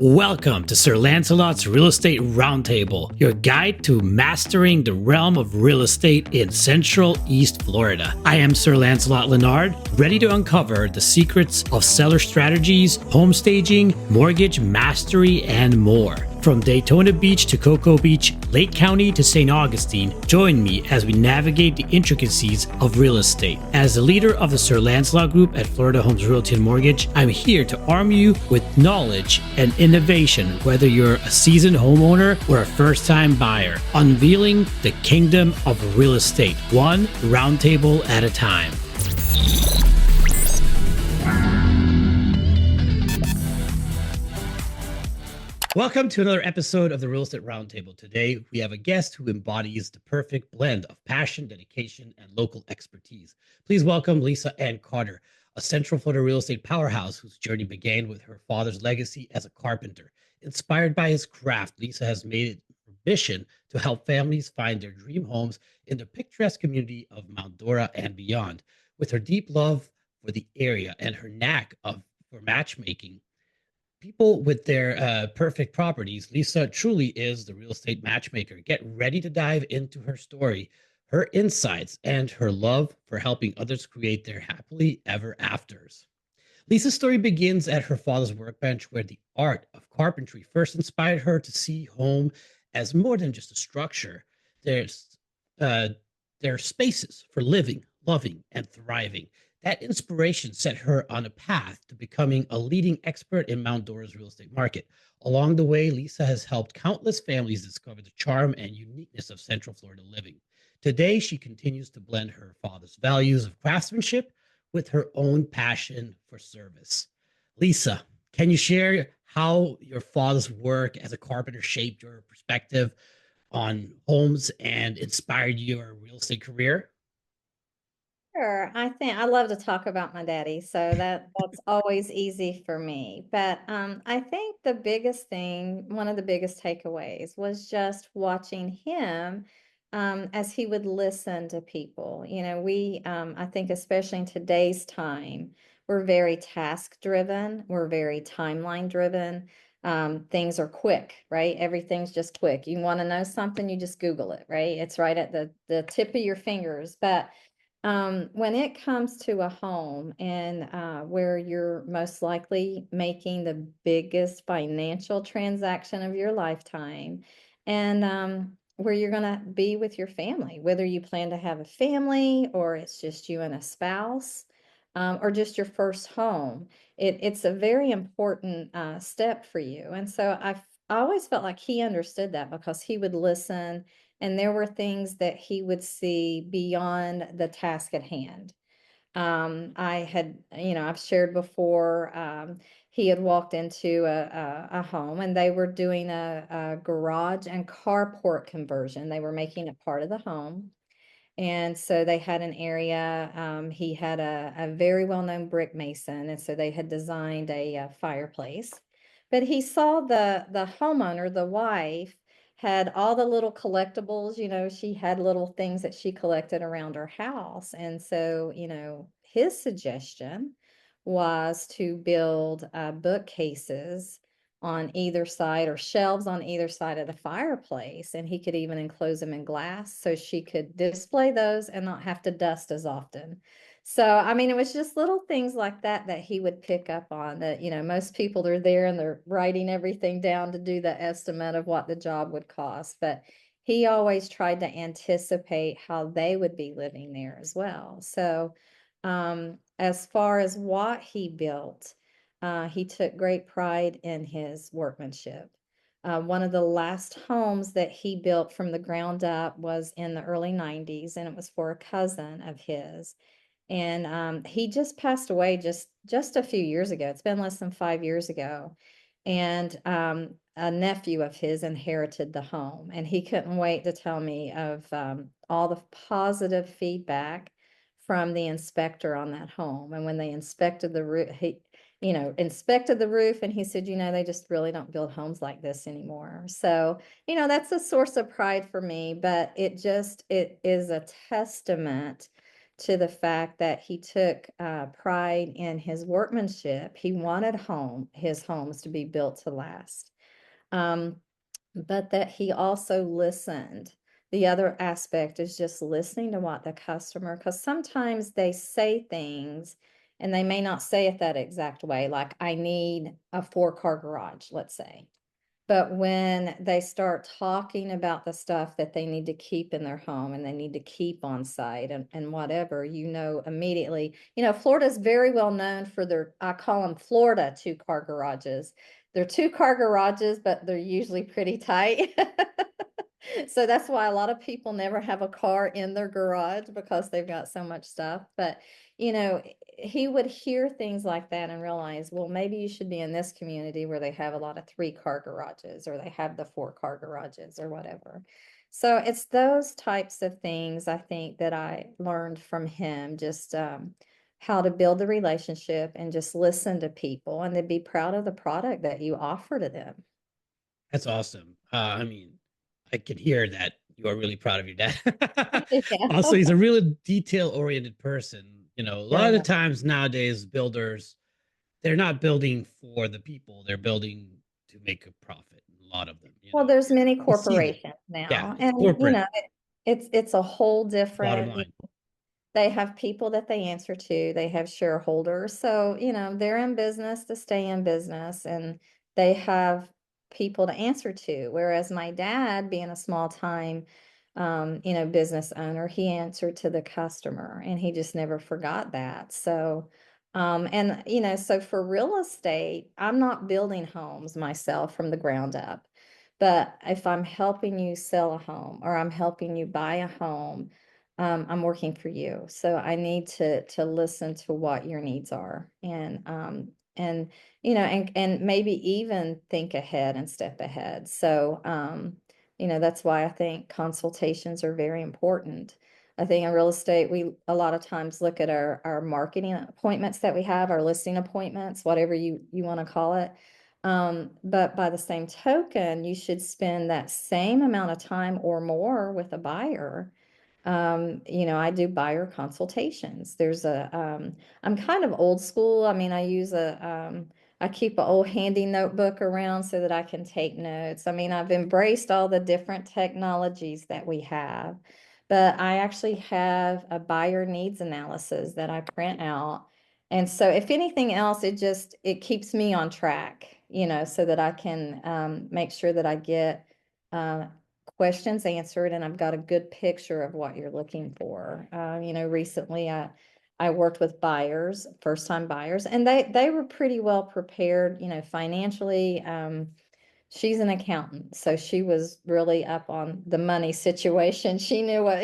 Welcome to Sir Lancelot's Real Estate Roundtable, your guide to mastering the realm of real estate in Central East Florida. I am Sir Lancelot Leonard, ready to uncover the secrets of seller strategies, home staging, mortgage mastery, and more. From Daytona Beach to Cocoa Beach, Lake County to St. Augustine, join me as we navigate the intricacies of real estate. As the leader of the Sir Lancelot Group at Florida Homes Realty and Mortgage, I'm here to arm you with knowledge and innovation, whether you're a seasoned homeowner or a first-time buyer, unveiling the kingdom of real estate, one roundtable at a time. Welcome to another episode of the Real Estate Roundtable. Today, we have a guest who embodies the perfect blend of passion, dedication, and local expertise. Please welcome Lisa Ann Carter, a Central Florida real estate powerhouse whose journey began with her father's legacy as a carpenter. Inspired by his craft, Lisa has made it her mission to help families find their dream homes in the picturesque community of Mount Dora and beyond. With her deep love for the area and her knack for matchmaking people with their perfect properties, Lisa truly is the real estate matchmaker. Get ready to dive into her story, her insights, and her love for helping others create their happily ever afters. Lisa's story begins at her father's workbench, where the art of carpentry first inspired her to see home as more than just a structure. There's uh, there are spaces for living, loving, and thriving. That inspiration set her on a path to becoming a leading expert in Mount Dora's real estate market. Along the way, Lisa has helped countless families discover the charm and uniqueness of Central Florida living. Today, she continues to blend her father's values of craftsmanship with her own passion for service. Lisa, can you share how your father's work as a carpenter shaped your perspective on homes and inspired your real estate career? Sure. I think I love to talk about my daddy, so that's always easy for me. But I think the biggest thing, one of the biggest takeaways, was just watching him as he would listen to people. I think especially in today's time, we're very task driven, we're very timeline driven. Things are quick, right? Everything's just quick. You want to know something, you just Google it, right? It's right at the tip of your fingers. But when it comes to a home and where you're most likely making the biggest financial transaction of your lifetime, and where you're going to be with your family, whether you plan to have a family or it's just you and a spouse, or just your first home, it's a very important step for you. And so I always felt like he understood that because he would listen and there were things that he would see beyond the task at hand. I had, I've shared before, he had walked into a home and they were doing a garage and carport conversion. They were making it part of the home. And so they had an area, he had a very well-known brick mason, and so they had designed a fireplace. But he saw the homeowner, the wife, had all the little collectibles, she had little things that she collected around her house. And so, his suggestion was to build bookcases on either side or shelves on either side of the fireplace, and he could even enclose them in glass so she could display those and not have to dust as often. So, I mean, it was just little things like that that he would pick up on that, most people are there and they're writing everything down to do the estimate of what the job would cost, but he always tried to anticipate how they would be living there as well. So, as far as what he built, he took great pride in his workmanship. One of the last homes that he built from the ground up was in the early 90s, and it was for a cousin of his. And he just passed away just a few years ago. It's been less than 5 years ago. And a nephew of his inherited the home, and he couldn't wait to tell me of all the positive feedback from the inspector on that home. And when they inspected the roof, inspected the roof, and he said, they just really don't build homes like this anymore. So, that's a source of pride for me, but it is a testament to the fact that he took pride in his workmanship. He wanted his homes to be built to last. Um, but that he also listened. The other aspect is just listening to what the customer, because sometimes they say things and they may not say it that exact way. Like, I need a 4-car garage, let's say. But when they start talking about the stuff that they need to keep in their home and they need to keep on site and whatever, immediately, Florida is very well known for I call them Florida 2-car garages. They're 2-car garages, but they're usually pretty tight. So that's why a lot of people never have a car in their garage, because they've got so much stuff. But, you know, he would hear things like that and realize, well, maybe you should be in this community where they have a lot of 3-car garages, or they have the 4-car garages, or whatever. So it's those types of things, I think, that I learned from him, just how to build the relationship and just listen to people and to be proud of the product that you offer to them. That's awesome. I mean, I can hear that you are really proud of your dad. Yeah. Also, he's a really detail-oriented person. A lot Very of the much. times nowadays, builders, they're not building for the people, they're building to make a profit. A lot of them, Well, there's many you see that. corporations Yeah, now, it's and corporate, it's a whole bottom different. line. They have people that they answer to, they have shareholders. So, they're in business to stay in business, and they have people to answer to. Whereas my dad, being a small time, business owner, he answered to the customer, and he just never forgot that. So, so for real estate, I'm not building homes myself from the ground up. But if I'm helping you sell a home, or I'm helping you buy a home, I'm working for you. So I need to listen to what your needs are, and maybe even think ahead and step ahead. So that's why I think consultations are very important. I think in real estate, we a lot of times look at our marketing appointments that we have, our listing appointments, whatever you want to call it. But by the same token, you should spend that same amount of time or more with a buyer. I do buyer consultations. I'm kind of old school. I mean, I keep an old handy notebook around so that I can take notes. I mean, I've embraced all the different technologies that we have, but I actually have a buyer needs analysis that I print out. And so if anything else, it keeps me on track, so that I can, make sure that I get, uh, questions answered, and I've got a good picture of what you're looking for. Recently I worked with buyers, first time buyers, and they were pretty well prepared, financially. She's an accountant, so she was really up on the money situation. She knew what,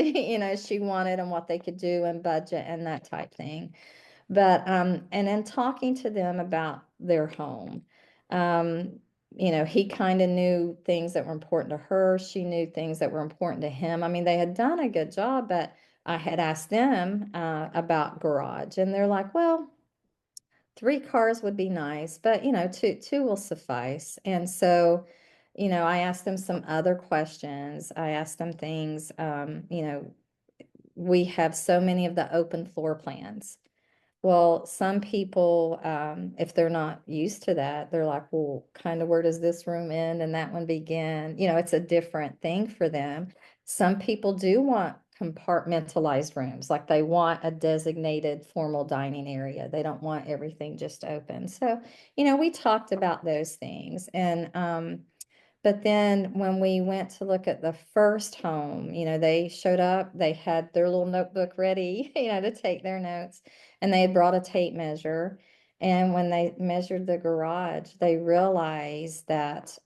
she wanted and what they could do and budget and that type thing. But and then talking to them about their home, um, he kind of knew things that were important to her. She knew things that were important to him. I mean, they had done a good job, but I had asked them about garage, and they're like, well, 3 cars would be nice, but two will suffice. And so, I asked them some other questions. I asked them things, we have so many of the open floor plans. Well, some people, if they're not used to that, they're like, well, kind of where does this room end and that one begin? It's a different thing for them. Some people do want compartmentalized rooms, like they want a designated formal dining area. They don't want everything just open. So, we talked about those things. But then when we went to look at the first home, they showed up, they had their little notebook ready, to take their notes, and they had brought a tape measure. And when they measured the garage, they realized that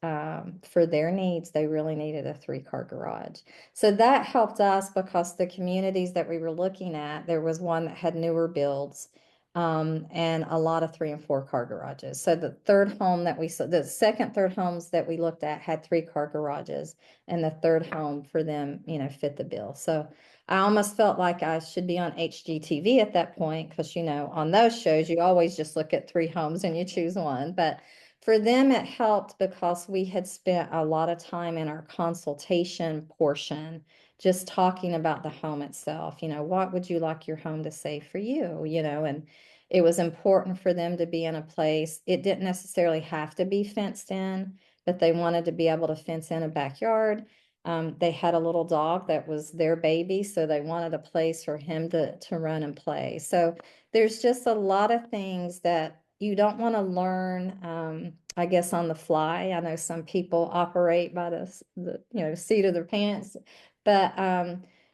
for their needs, they really needed a 3-car garage. So that helped us, because the communities that we were looking at, there was one that had newer builds, and a lot of 3 and 4-car garages. So the third homes that we looked at had 3-car garages, and the third home for them, fit the bill. So I almost felt like I should be on HGTV at that point, because, on those shows, you always just look at 3 homes and you choose one. But for them, it helped because we had spent a lot of time in our consultation portion just talking about the home itself. What would you like your home to say for you? And it was important for them to be in a place. It didn't necessarily have to be fenced in, but they wanted to be able to fence in a backyard. They had a little dog that was their baby, so they wanted a place for him to run and play. So there's just a lot of things that you don't want to learn, I guess, on the fly. I know some people operate by the seat of their pants, but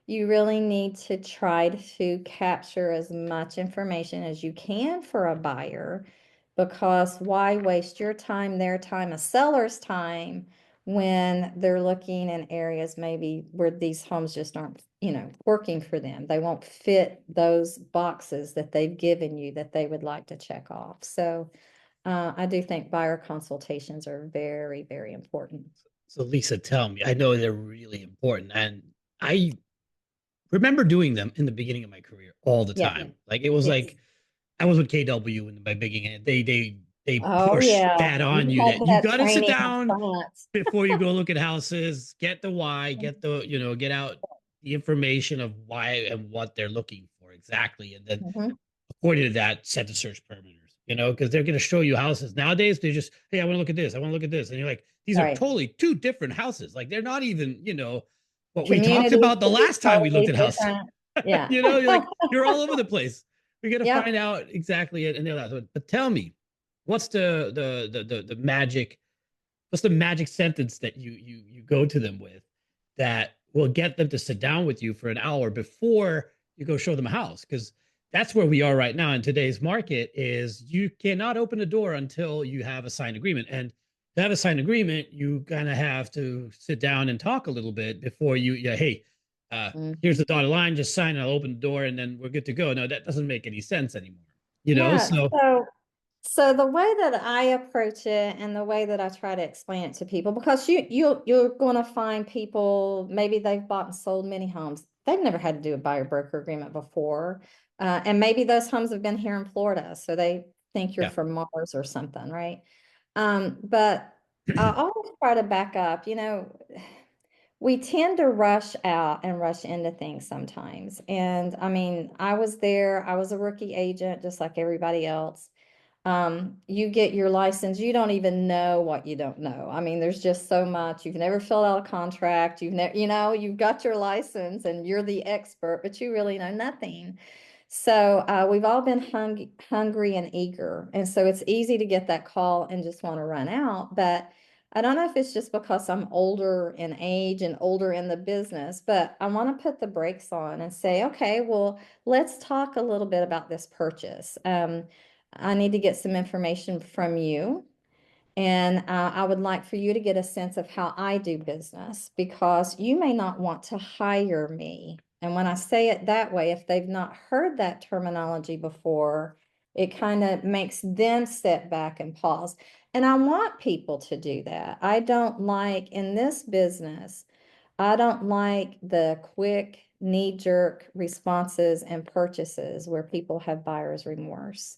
you really need to try to capture as much information as you can for a buyer, because why waste your time, their time, a seller's time when they're looking in areas maybe where these homes just aren't, working for them. They won't fit those boxes that they've given you that they would like to check off. So I do think buyer consultations are very, very important. So Lisa, tell me, I know they're really important, and I remember doing them in the beginning of my career all the Yeah. time. Like it was Yes. like I was with KW in my beginning, they Oh, push yeah. that on You you had that you that got to sit training up down front. before you go look at houses, get the why, get the, get out the information of why and what they're looking for exactly. And then Mhm. according to that, set the search parameters, because they're going to show you houses nowadays. They just, hey, I want to look at this. I want to look at this. And you're like, these are Right. totally two different houses. Like they're not even, what we talked Communities about the could be last time we looked totally at houses. different. Yeah. You're like, you're all over the place. We got to Yep. find out exactly it. And they're like, but tell me, what's the magic, what's the magic sentence that you go to them with that will get them to sit down with you for an hour before you go show them a house? Because that's where we are right now in today's market is you cannot open a door until you have a signed agreement. And to have a signed agreement, you kind of have to sit down and talk a little bit before you, yeah, hey, here's Mhm. the dotted line, just sign and I'll open the door and then we're good to go. No, that doesn't make any sense anymore. Yeah. So So the way that I approach it and the way that I try to explain it to people, because you're going to find people, maybe they've bought and sold many homes. They've never had to do a buyer broker agreement before. And maybe those homes have been here in Florida, so they think you're yeah. from Mars or something, right? But I always try to back up, we tend to rush out and rush into things sometimes. And I mean, I was there, I was a rookie agent just like everybody else. You get your license, you don't even know what you don't know. I mean, there's just so much. You've never filled out a contract, you've never, you've got your license and you're the expert, but you really know nothing. So we've all been hungry and eager. And so it's easy to get that call and just want to run out. But I don't know if it's just because I'm older in age and older in the business, but I want to put the brakes on and say, okay, well, let's talk a little bit about this purchase. I need to get some information from you. And I would like for you to get a sense of how I do business, because you may not want to hire me. And when I say it that way, if they've not heard that terminology before, it kind of makes them sit back and pause. And I want people to do that. I don't like in this business, I don't like the quick knee-jerk responses and purchases where people have buyer's remorse.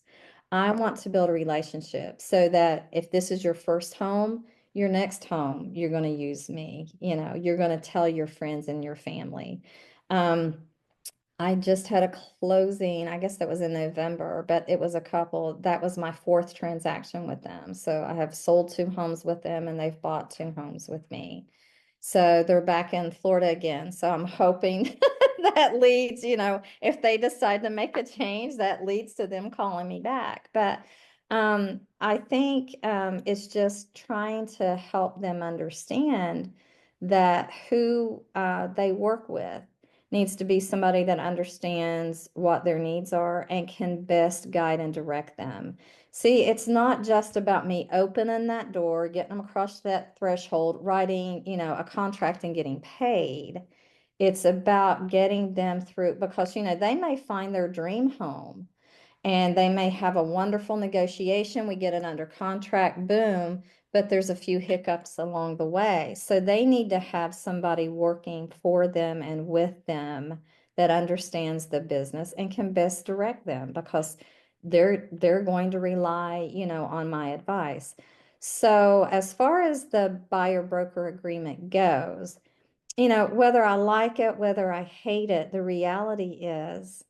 I want to build a relationship so that if this is your first home, your next home, you're going to use me. You're going to tell your friends and your family. Um, I just had a closing, I guess that was in November, but it was a couple. That was my fourth transaction with them. So I have sold 2 homes with them and they've bought 2 homes with me. So they're back in Florida again. So I'm hoping that leads, if they decide to make a change, that leads to them calling me back. But I think it's just trying to help them understand that who they work with needs to be somebody that understands what their needs are and can best guide and direct them. See, it's not just about me opening that door, getting them across that threshold, writing, a contract and getting paid. It's about getting them through, because, they may find their dream home and they may have a wonderful negotiation. We get it under contract, boom, but there's a few hiccups along the way. So they need to have somebody working for them and with them that understands the business and can best direct them, because they're going to rely, on my advice. So as far as the buyer broker agreement goes, whether I like it, whether I hate it, the reality is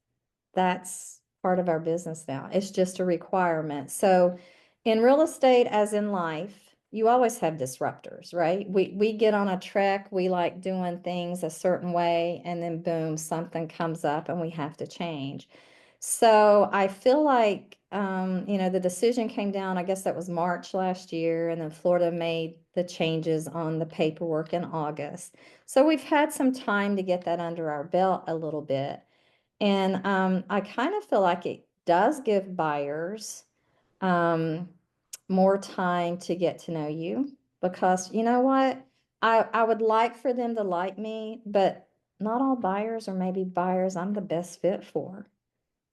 that's part of our business now. It's just a requirement. So in real estate, as in life, you always have disruptors, right? We get on a trek, we like doing things a certain way, and then boom, something comes up and we have to change. So I feel like the decision came down, I guess that was March last year, and then Florida made the changes on the paperwork in August. So we've had some time to get that under our belt a little bit. And I kind of feel like it does give buyers um, more time to get to know you because you know what? I would like for them to like me, but not all buyers or maybe buyers I'm the best fit for.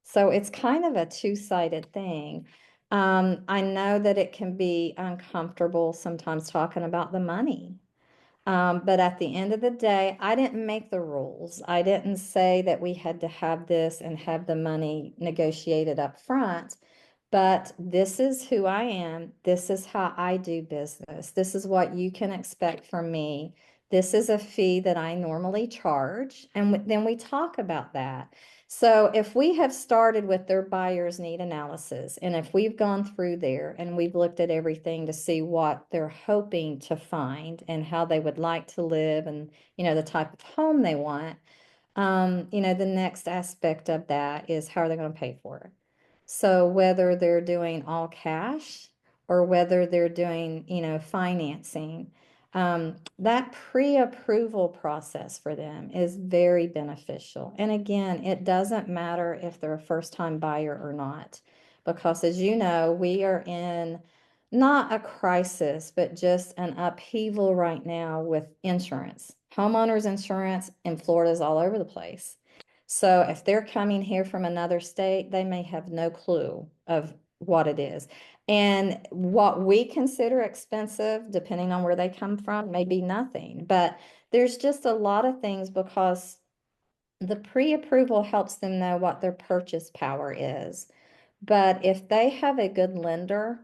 So it's kind of a two-sided thing. I know that it can be uncomfortable sometimes talking about the money. But at the end of the day, I didn't make the rules. I didn't say that we had to have this and have the money negotiated up front. But this is who I am. This is how I do business. This is what you can expect from me. This is a fee that I normally charge. And then we talk about that. So if we have started with their buyer's need analysis, and if we've gone through there and we've looked at everything to see what they're hoping to find and how they would like to live and, the type of home they want, the next aspect of that is how are they going to pay for it? So whether they're doing all cash or whether they're doing, financing, that pre-approval process for them is very beneficial. And again, it doesn't matter if they're a first-time buyer or not, because as you know, we are in not a crisis, but just an upheaval right now with insurance. Homeowners insurance in Florida is all over the place. So if they're coming here from another state, they may have no clue of what it is. And what we consider expensive, depending on where they come from, may be nothing. But there's just a lot of things because the pre-approval helps them know what their purchase power is. But if they have a good lender,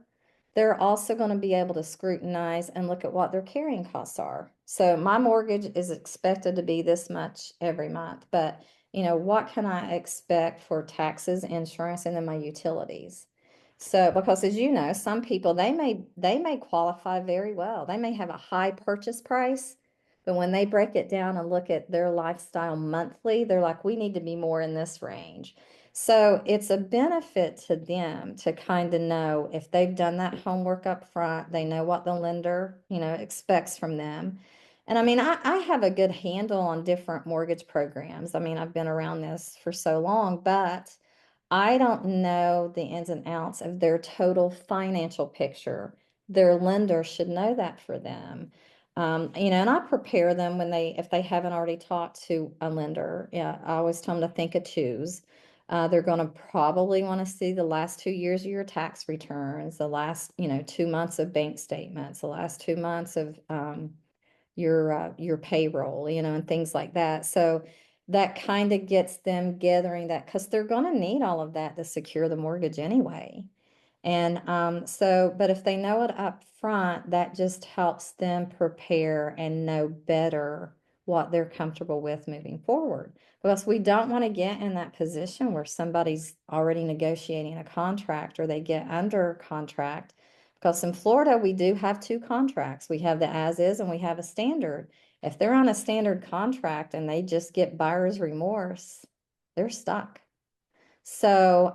they're also going to be able to scrutinize and look at what their carrying costs are. So my mortgage is expected to be this much every month, but what can I expect for taxes, insurance, and then my utilities? So because as you know, some people they may qualify very well. They may have a high purchase price, but when they break it down and look at their lifestyle monthly, they're like, we need to be more in this range. So it's a benefit to them to kind of know if they've done that homework up front, they know what the lender, expects from them. And I mean, I have a good handle on different mortgage programs. I mean, I've been around this for so long, but I don't know the ins and outs of their total financial picture. Their lender should know that for them. And I prepare them when if they haven't already talked to a lender. Yeah, I always tell them to think of twos. They're going to probably want to see the last 2 years of your tax returns, the last, 2 months of bank statements, the last 2 months of your payroll, and things like that. So that kind of gets them gathering that because they're going to need all of that to secure the mortgage anyway. And but if they know it up front, that just helps them prepare and know better what they're comfortable with moving forward. Because we don't want to get in that position where somebody's already negotiating a contract or they get under contract. Because in Florida, we do have two contracts. We have the as is and we have a standard. If they're on a standard contract and they just get buyer's remorse, they're stuck. So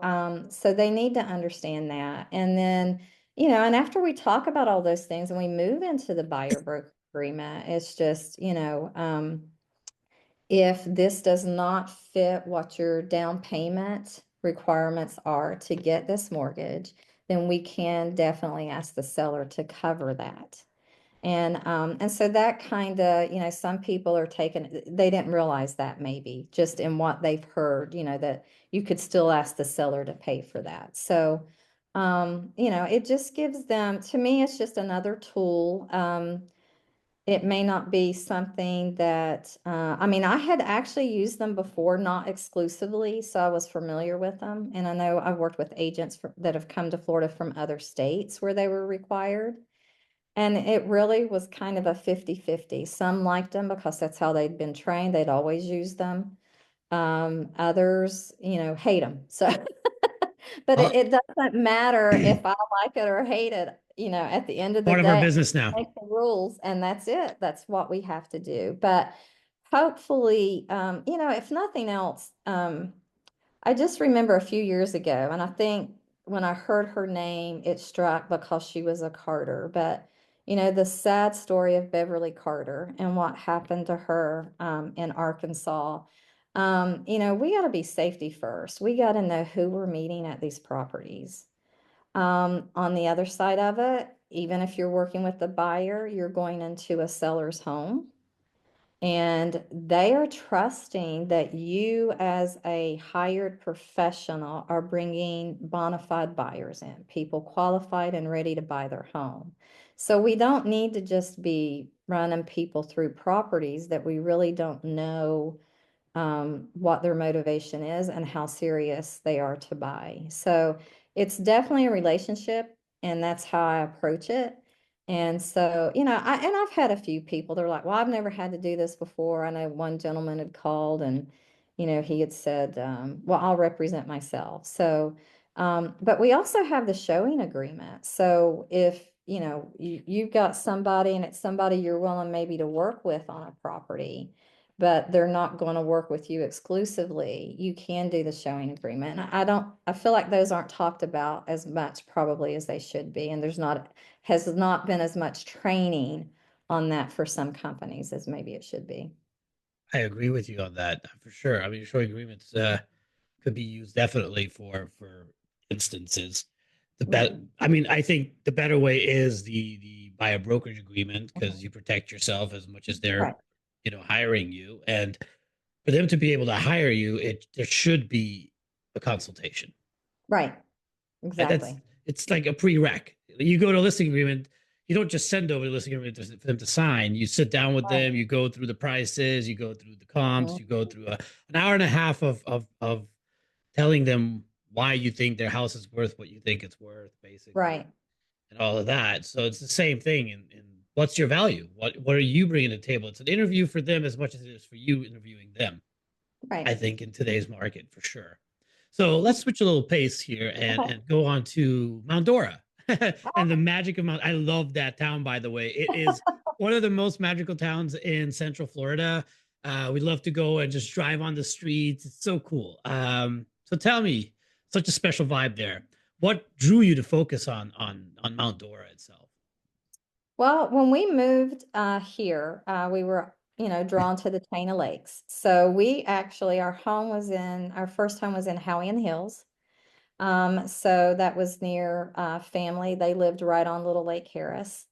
they need to understand that. And then, and after we talk about all those things and we move into the buyer broker agreement, it's just, if this does not fit what your down payment requirements are to get this mortgage, then we can definitely ask the seller to cover that. And so that kind of, some people are taking, they didn't realize that maybe just in what they've heard, that you could still ask the seller to pay for that. So, it just gives them, to me, it's just another tool. It may not be something that, I mean, I had actually used them before, not exclusively, so I was familiar with them. And I know I've worked with agents that have come to Florida from other states where they were required. And it really was kind of a 50-50. Some liked them because that's how they'd been trained. They'd always use them. Others, hate them. So, but Uh, it doesn't matter if I like it or hate it. At the end of the Part of our day, business now. make the rules, and that's it. That's what we have to do. But hopefully, if nothing else, I just remember a few years ago, and I think when I heard her name, it struck because she was a Carter. But, the sad story of Beverly Carter and what happened to her in Arkansas. We got to be safety first. We got to know who we're meeting at these properties. On the other side of it, even if you're working with the buyer, you're going into a seller's home. And they are trusting that you, as a hired professional, are bringing bona fide buyers in, people qualified and ready to buy their home. So we don't need to just be running people through properties that we really don't know what their motivation is and how serious they are to buy. So it's definitely a relationship, and that's how I approach it. And so, I've had a few people, they're like, well, I've never had to do this before. I know one gentleman had called and, he had said, well, I'll represent myself. So, but we also have the showing agreement. So if, you've got somebody and it's somebody you're willing maybe to work with on a property, but they're not going to work with you exclusively, you can do the showing agreement. And I feel like those aren't talked about as much probably as they should be. And has not been as much training on that for some companies as maybe it should be. I agree with you on that for sure. I mean, showing agreements could be used definitely for instances. Right. I mean, I think the better way is the buyer brokerage agreement because Mhm. you protect yourself as much as they're, Right. hiring you. And for them to be able to hire you, there should be a consultation. Right. That's Exactly. it's like a prereq. You go to a listing agreement, you don't just send over the listing agreement for them to sign. You sit down with Right. them, you go through the prices, you go through the comps, Mhm. you go through an hour and a half of telling them why you think their house is worth what you think it's worth, basically, Right. and all of that. So it's the same thing. And what's your value? What are you bringing to the table? It's an interview for them as much as it is for you interviewing them. I Right. think in today's market for sure. So let's switch a little pace here and Okay. and go on to Mount Dora and the magic of Mount. I love that town, by the way. It is one of the most magical towns in Central Florida. We love to go and just drive on the streets. It's so cool. So tell me, such a special vibe there. What drew you to focus on Mount Dora itself? Well, when we moved here, we were, drawn to the chain of lakes. So our first home was in Howie in the Hills. So that was near family. They lived right on Little Lake Harris.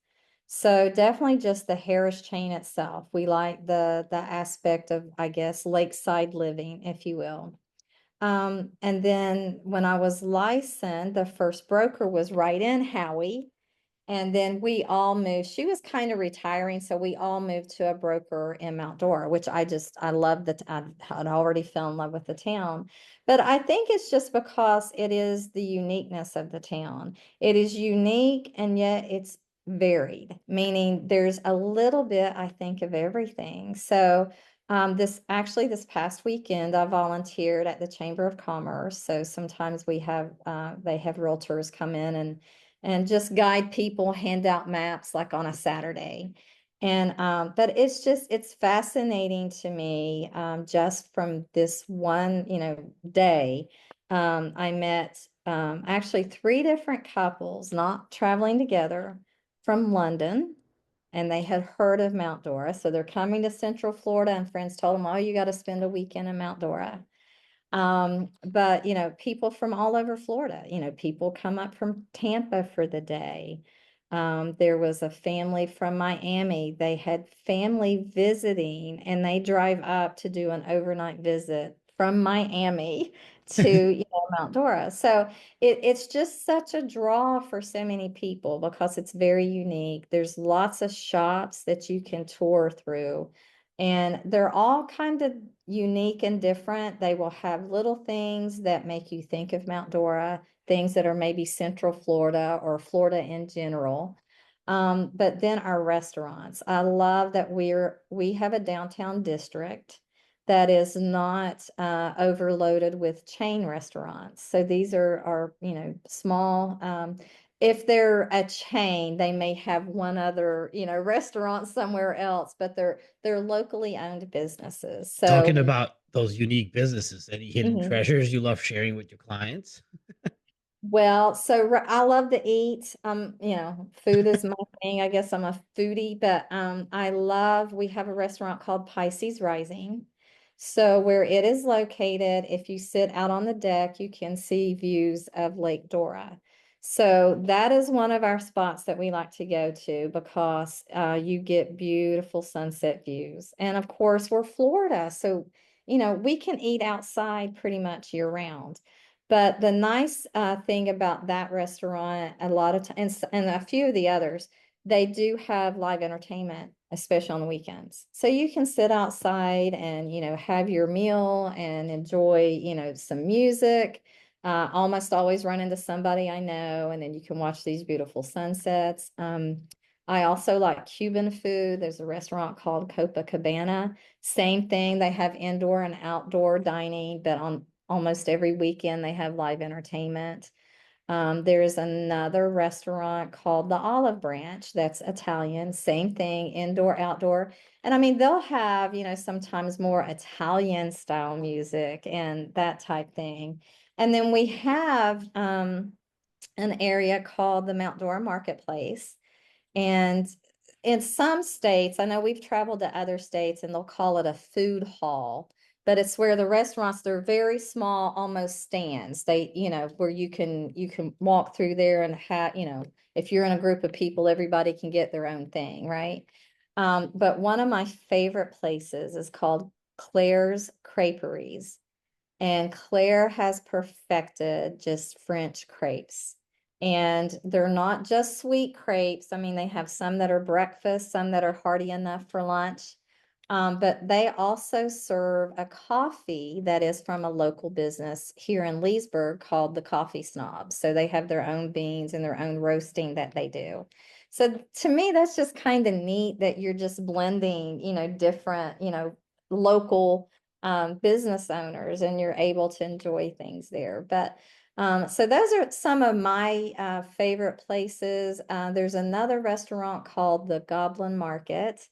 So definitely just the Harris chain itself. We like the aspect of, I guess, lakeside living, if you will. And then when I was licensed, the first broker was right in Howie. And then we all moved. She was kind of retiring, so we all moved to a broker in Mount Dora, which I love that I had already fell in love with the town. But I think it's just because it is the uniqueness of the town. It is unique and yet it's varied, meaning there's a little bit, I think, of everything. So this past weekend, I volunteered at the Chamber of Commerce. So sometimes they have realtors come in and just guide people, hand out maps like on a Saturday. And but it's fascinating to me just from this one, day. I met actually three different couples not traveling together from London, and they had heard of Mount Dora. So they're coming to Central Florida, and friends told them, oh, you got to spend a weekend in Mount Dora. But people from all over Florida, people come up from Tampa for the day. There was a family from Miami. They had family visiting and they drive up to do an overnight visit from Miami to, Mount Dora. So it's just such a draw for so many people because it's very unique. There's lots of shops that you can tour through. And they're all kind of unique and different. They will have little things that make you think of Mount Dora, things that are maybe Central Florida or Florida in general. But then our restaurants, I love that we have a downtown district that is not overloaded with chain restaurants. So these are small. If they're a chain, they may have one other, restaurant somewhere else, but they're locally owned businesses. Talking So about those unique businesses, any hidden mhm. treasures you love sharing with your clients? Well, so I love to eat. Food is my thing. I guess I'm a foodie, but we have a restaurant called Pisces Rising. So where it is located, if you sit out on the deck, you can see views of Lake Dora. So that is one of our spots that we like to go to because you get beautiful sunset views. And of course, we're Florida, so we can eat outside pretty much year round. But the nice thing about that restaurant, a lot of times, and a few of the others, they do have live entertainment, especially on the weekends. So you can sit outside and, have your meal and enjoy, some music. Almost always run into somebody I know, and then you can watch these beautiful sunsets. I also like Cuban food. There's a restaurant called Copacabana. Same thing. They have indoor and outdoor dining, but on almost every weekend they have live entertainment. There is another restaurant called the Olive Branch that's Italian, same thing, indoor, outdoor. And I mean, they'll have, sometimes more Italian style music and that type thing. And then we have an area called the Mount Dora Marketplace. And in some states, I know we've traveled to other states and they'll call it a food hall, but it's where the restaurants, they're very small, almost stands. They, where you can walk through there and have, if you're in a group of people, everybody can get their own thing, right? But one of my favorite places is called Claire's Creperies. And Claire has perfected just French crepes. And they're not just sweet crepes. I mean, they have some that are breakfast, some that are hearty enough for lunch. But they also serve a coffee that is from a local business here in Leesburg called the Coffee Snob. So they have their own beans and their own roasting that they do. So to me, that's just kind of neat that you're just blending, different, local business owners and you're able to enjoy things there. But so those are some of my favorite places. There's another restaurant called the Goblin Market.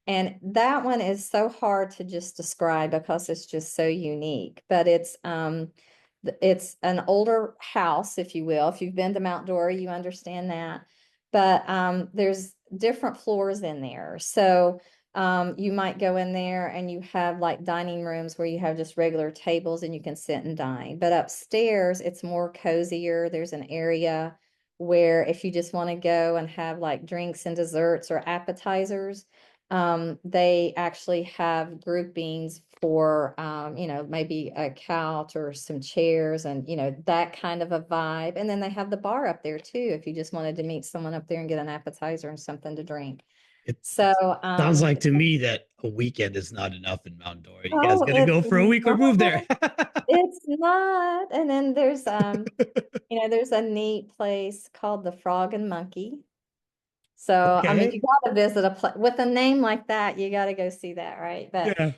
And that one is so hard to just describe because it's just so unique. But it's an older house, if you will. If you've been to Mount Dora, you understand that. But there's different floors in there. So you might go in there and you have like dining rooms where you have just regular tables and you can sit and dine. But upstairs, it's more cozier. There's an area where if you just want to go and have like drinks and desserts or appetizers, they actually have groupings for, maybe a couch or some chairs and, that kind of a vibe. And then they have the bar up there too, if you just wanted to meet someone up there and get an appetizer and something to drink. It So, sounds like to me that a weekend is not enough in Mount Dora. You guys oh, got to it's go for a week or not, move there. it's not. And then there's a neat place called the Frog and Monkey. So, I mean, you Okay. got to visit a place with a name like that, you got to go see that, right? But Yeah.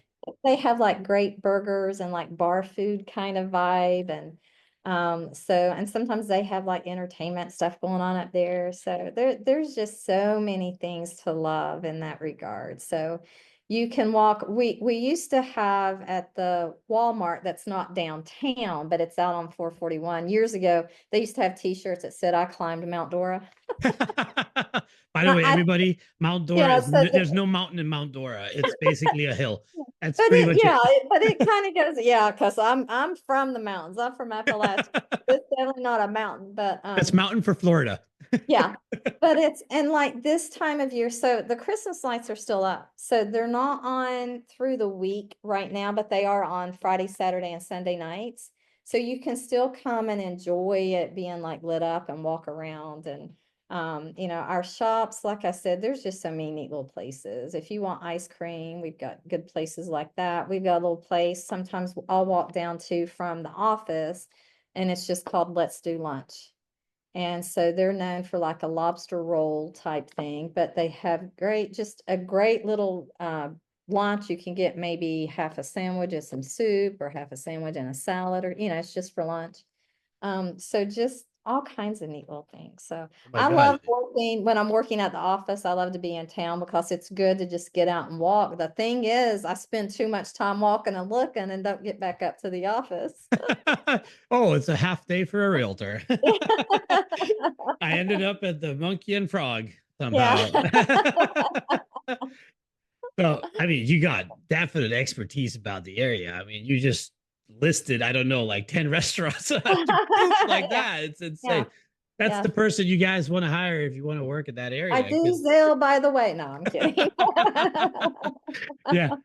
they have like great burgers and like bar food kind of vibe. And and sometimes they have like entertainment stuff going on up there. So there's just so many things to love in that regard. So you can walk. We used to have at the Walmart that's not downtown, but it's out on 441. Years ago, they used to have t-shirts that said, "I climbed Mount Dora." By the way, I everybody, Mount Dora Yeah, is so there's no mountain in Mount Dora. It's basically a hill. That's but pretty much it. it kind of goes, yeah, because I'm from the mountains. I'm from Appalachia. It's definitely not a mountain, but That's mountain for Florida. yeah. But it's and like this time of year, so the Christmas lights are still up. So they're not on through the week right now, but they are on Friday, Saturday, and Sunday nights. So you can still come and enjoy it being like lit up and walk around. And our shops, like I said, there's just so many neat little places. If you want ice cream, we've got good places like that. We've got a little place sometimes I'll walk down to from the office, and it's just called Let's Do Lunch. And so they're known for like a lobster roll type thing, but they have just a great little lunch. You can get maybe half a sandwich and some soup, or half a sandwich and a salad, or, it's just for lunch. So just all kinds of neat little things. So Oh my I God. love working when I'm working at the office. I love to be in town because it's good to just get out and walk. The thing is, I spend too much time walking and looking and don't get back up to the office. Oh, it's a half day for a realtor. I ended up at the Monkey and Frog Yeah. somehow. So, I mean, you got definite expertise about the area. I mean, you just listed, I don't know, like 10 restaurants poof like Yeah. that. It's insane. Yeah. That's Yeah. the person you guys want to hire if you want to work in that I area. do Because, Zelle, by the way. No, I'm kidding. yeah.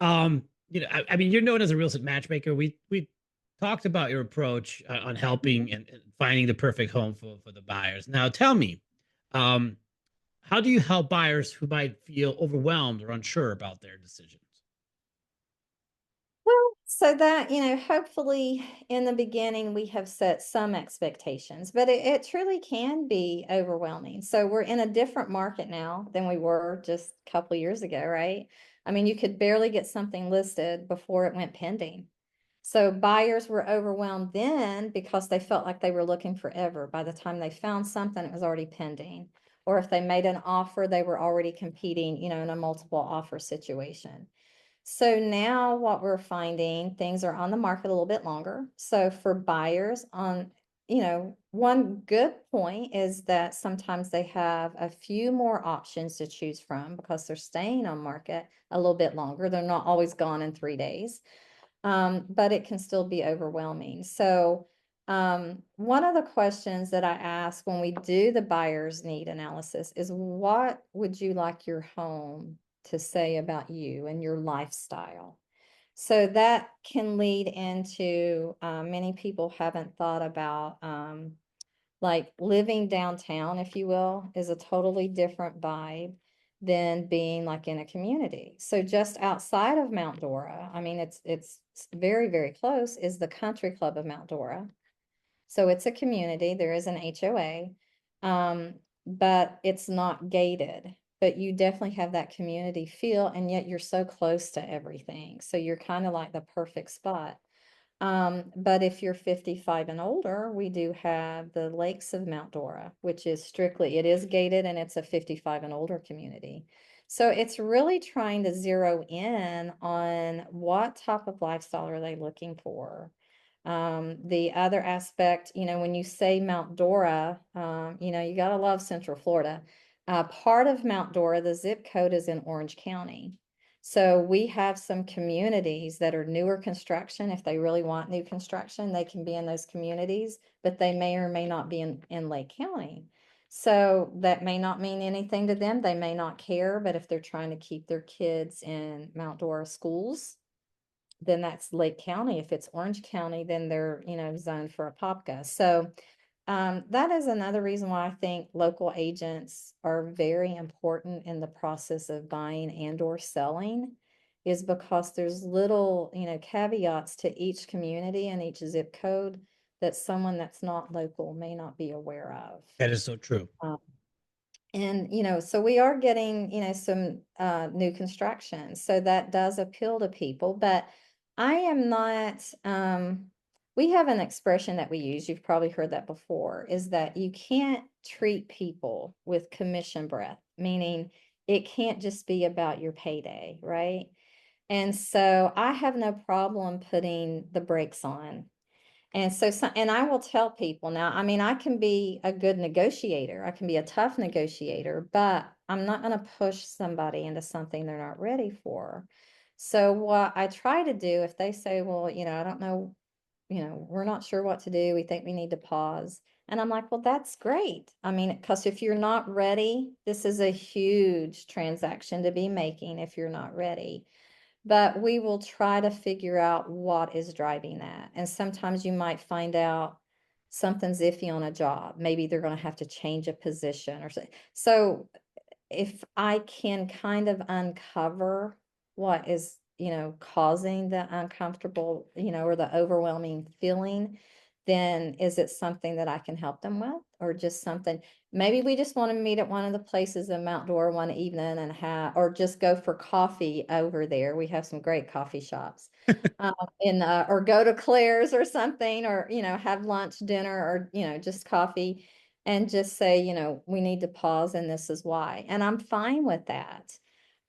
I mean, you're known as a real estate matchmaker. We talked about your approach on helping and finding the perfect home for the buyers. Now, tell me, um, how do you help buyers who might feel overwhelmed or unsure about their decisions? Well, so that, hopefully in the beginning we have set some expectations, but it truly can be overwhelming. So we're in a different market now than we were just a couple years ago, right? I mean, you could barely get something listed before it went pending. So buyers were overwhelmed then because they felt like they were looking forever. By the time they found something, it was already pending. Or if they made an offer, they were already competing, in a multiple offer situation. So now what we're finding, things are on the market a little bit longer. So for buyers one good point is that sometimes they have a few more options to choose from because they're staying on market a little bit longer. They're not always gone in 3 days, but it can still be overwhelming. So one of the questions that I ask when we do the buyer's need analysis is, what would you like your home to say about you and your lifestyle? So that can lead into many people haven't thought about like living downtown, if you will, is a totally different vibe than being like in a community. So just outside of Mount Dora, I mean, it's very, very close, is the Country Club of Mount Dora. So it's a community. There is an HOA, but it's not gated. But you definitely have that community feel, and yet you're so close to everything. So you're kind of like the perfect spot. But if you're 55 and older, we do have the Lakes of Mount Dora, which is it is gated, and it's a 55 and older community. So it's really trying to zero in on what type of lifestyle are they looking for. The other aspect, when you say Mount Dora, you gotta love Central Florida. Part of Mount Dora, the zip code is in Orange County. So we have some communities that are newer construction. If they really want new construction, they can be in those communities, but they may or may not be in Lake County. So that may not mean anything to them. They may not care, but if they're trying to keep their kids in Mount Dora schools, then that's Lake County. If it's Orange County, then they're, zoned for a POPCA. So that is another reason why I think local agents are very important in the process of buying and or selling, is because there's little, caveats to each community and each zip code that someone that's not local may not be aware of. That is so true. Um, and, so we are getting, some new construction. So that does appeal to people, but I am not, we have an expression that we use, you've probably heard that before, is that you can't treat people with commission breath, meaning it can't just be about your payday, right? And so I have no problem putting the brakes on. And and I will tell people now, I mean, I can be a good negotiator. I can be a tough negotiator, but I'm not going to push somebody into something they're not ready for. So what I try to do, if they say, well, I don't know, we're not sure what to do. We think we need to pause. And I'm like, well, that's great. I mean, because if you're not ready, this is a huge transaction to be making if you're not ready. But we will try to figure out what is driving that. And sometimes you might find out something's iffy on a job. Maybe they're going to have to change a position or so. So if I can kind of uncover what is, causing the uncomfortable, or the overwhelming feeling, then is it something that I can help them with, or just something? Maybe we just want to meet at one of the places in Mount Dora one evening and have, or just go for coffee over there. We have some great coffee shops. Or go to Claire's or something, or, have lunch, dinner, or, just coffee, and just say, we need to pause and this is why. And I'm fine with that.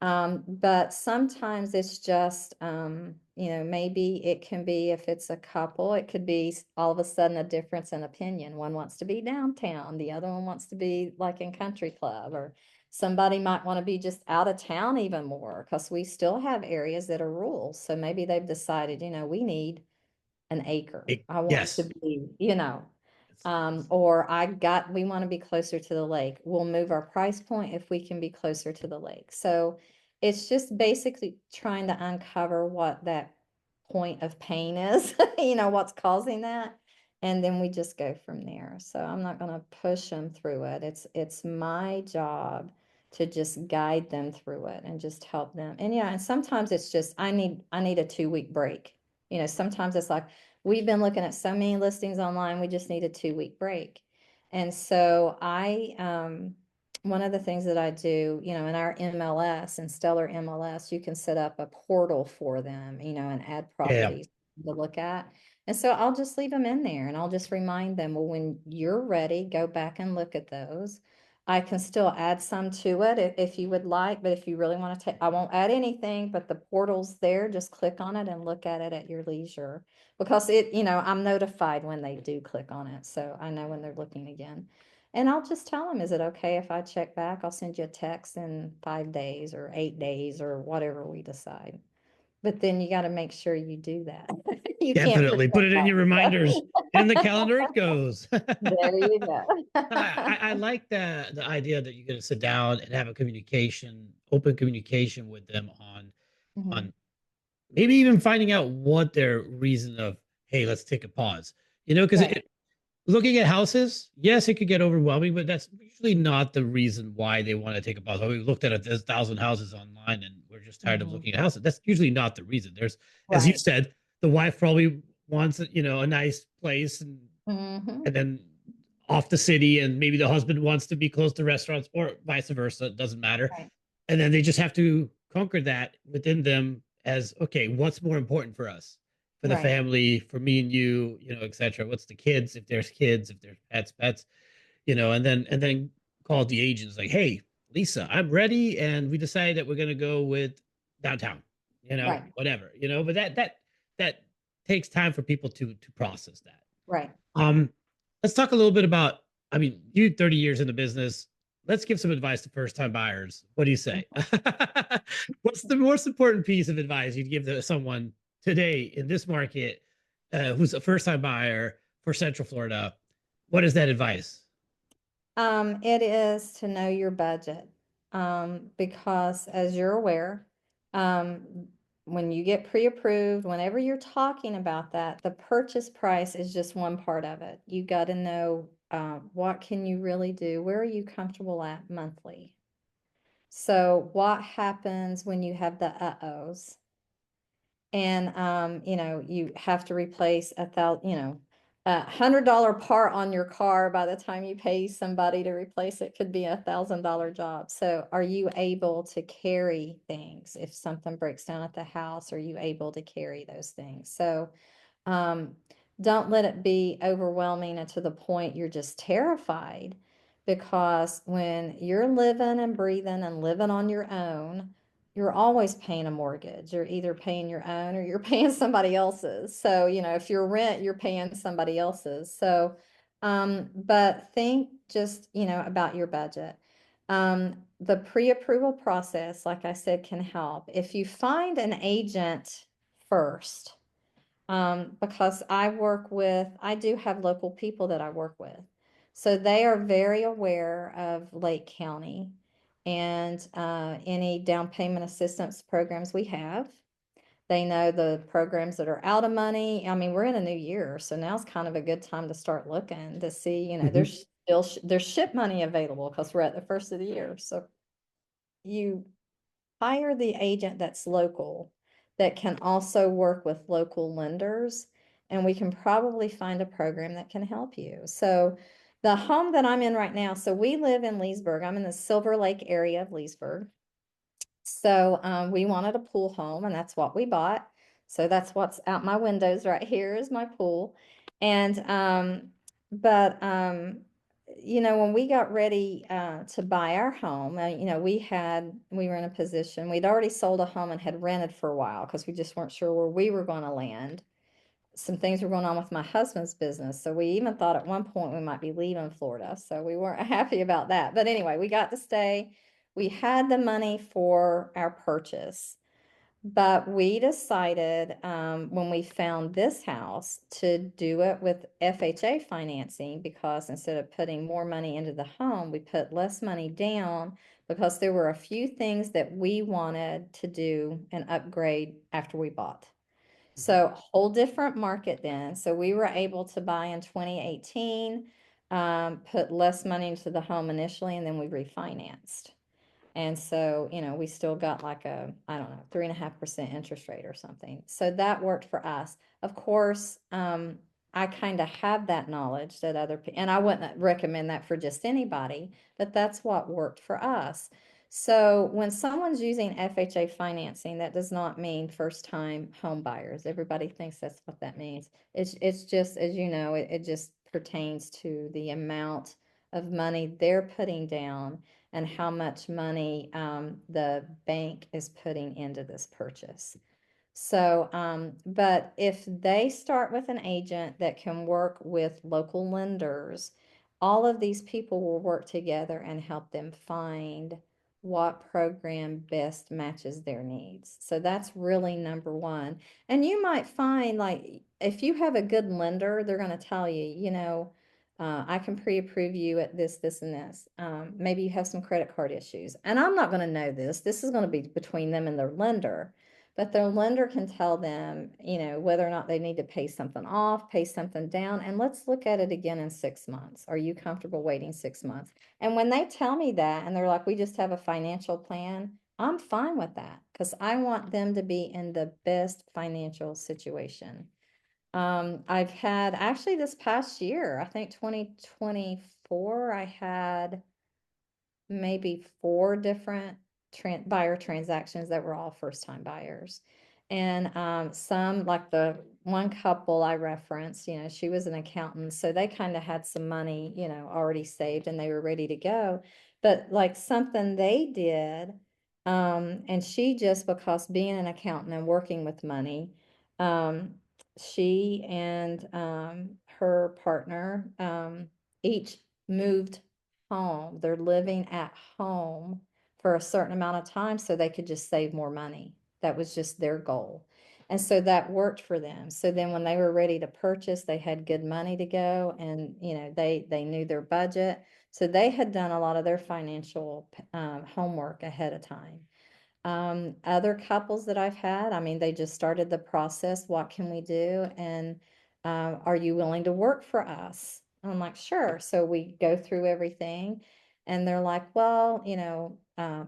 But sometimes it's just, maybe it can be, if it's a couple, it could be all of a sudden a difference in opinion. One wants to be downtown, the other one wants to be like in country club, or somebody might want to be just out of town even more, because we still have areas that are rural. So maybe they've decided, we need an acre. I want to Yes. be, It's or we want to be closer to the lake. We'll move our price point if we can be closer to the lake. So it's just basically trying to uncover what that point of pain is, what's causing that. And then we just go from there. So I'm not going to push them through it. It's my job to just guide them through it and just help them. And sometimes it's just I need a 2 week break. Sometimes it's like, we've been looking at so many listings online, we just need a 2 week break. And so one of the things that I do, in our MLS and Stellar MLS, you can set up a portal for them, and add yeah, properties to look at. And so I'll just leave them in there, and I'll just remind them, well, when you're ready, go back and look at those. I can still add some to it if you would like, but if you really want to take, I won't add anything, but the portal's there. Just click on it and look at it at your leisure, because I'm notified when they do click on it. So I know when they're looking again. And I'll just tell them, is it okay if I check back? I'll send you a text in 5 days or 8 days or whatever we decide. But then you got to make sure you do that. You can't definitely. forget Put it in your that. reminders. In the calendar it goes. There you go. I like the idea that you're going to sit down and have a open communication with them Mhm. on maybe even finding out what their reason of, hey, let's take a pause. Because Right, looking at houses, yes, it could get overwhelming, but that's usually not the reason why they want to take a pause. Oh, we looked at 1,000 houses online and we're just tired of mhm, looking at houses. That's usually not the reason. There's, as you right, said, the wife probably wants, a nice place, mhm, and then off the city, and maybe the husband wants to be close to restaurants, or vice versa. It doesn't matter. right, And then they just have to conquer that within them as, okay, what's more important for us, for the right, family, for me and you, etc. What's the kids, if there's kids, if there's pets, and then call the agents like, hey, Lisa, I'm ready, and we decide that we're going to go with downtown, right, whatever, but that takes time for people to process that. right. um let's talk a little bit about, I mean, you 30 years in the business. Let's give some advice to first time buyers. What do you say? What's the most important piece of advice you'd give to someone today in this market, who's a first time buyer for Central Florida? What is that advice? It is to know your budget. Because as you're aware, when you get pre-approved, whenever you're talking about that, the purchase price is just one part of it. You got to know, what can you really do? Where are you comfortable at monthly? So what happens when you have the uh-ohs? And you have to replace $100 part on your car. By the time you pay somebody to replace it, could be $1,000 job. So are you able to carry things? If something breaks down at the house, are you able to carry those things? So um, don't let it be overwhelming and to the point you're just terrified, because when you're living and breathing and living on your own, you're always paying a mortgage. You're either paying your own or you're paying somebody else's. So, if you're rent, you're paying somebody else's. So, but think just, about your budget. The pre-approval process, like I said, can help. If you find an agent first, because I do have local people that I work with. So they are very aware of Lake County and any down payment assistance programs we have. They know the programs that are out of money. I mean, we're in a new year, so now's kind of a good time to start looking to see, Mhm. there's still there's ship money available because we're at the first of the year. So you hire the agent that's local, that can also work with local lenders, and we can probably find a program that can help you. So the home that I'm in right now, so we live in Leesburg. I'm in the Silver Lake area of Leesburg. So we wanted a pool home, and that's what we bought. So that's what's out my windows right here is my pool. And but you know, when we got ready to buy our home, you know, we were in a position, we'd already sold a home and had rented for a while because we just weren't sure where we were going to land. Some things were going on with my husband's business. So we even thought at one point we might be leaving Florida. So we weren't happy about that. But anyway, we got to stay. We had the money for our purchase. But we decided when we found this house to do it with FHA financing because instead of putting more money into the home, we put less money down because there were a few things that we wanted to do and upgrade after we bought. So whole different market then. So we were able to buy in 2018, put less money into the home initially, and then we refinanced. And so, you know, we still got like a, I don't know, 3.5% interest rate or something. So that worked for us. Of course, I kind of have that knowledge that other people, and I wouldn't recommend that for just anybody, but that's what worked for us. So when someone's using FHA financing, that does not mean first time home buyers. Everybody thinks that's what that means. It's just, as you know, it just pertains to the amount of money they're putting down and how much money the bank is putting into this purchase. So, but if they start with an agent that can work with local lenders, all of these people will work together and help them find what program best matches their needs. So that's really number one. And you might find like if you have a good lender, they're going to tell you, you know, I can pre-approve you at this, this, and this. Maybe you have some credit card issues. And I'm not going to know this. This is going to be between them and their lender. But their lender can tell them, you know, whether or not they need to pay something off, pay something down, and let's look at it again in 6 months. Are you comfortable waiting 6 months? And when they tell me that and they're like, we just have a financial plan, I'm fine with that because I want them to be in the best financial situation. I've had actually this past year, I think 2024, I had maybe four different buyer transactions that were all first time buyers. And some, like the one couple I referenced, you know, she was an accountant, so they kind of had some money, you know, already saved and they were ready to go. But like something they did, and she just because being an accountant and working with money, she and her partner each moved home. They're living at home for a certain amount of time so they could just save more money. That was just their goal. And so that worked for them. So then when they were ready to purchase, they had good money to go and, you know, they knew their budget. So they had done a lot of their financial homework ahead of time. Other couples that I've had, I mean, they just started the process. What can we do? And are you willing to work for us? I'm like, sure. So we go through everything, and they're like, well, you know,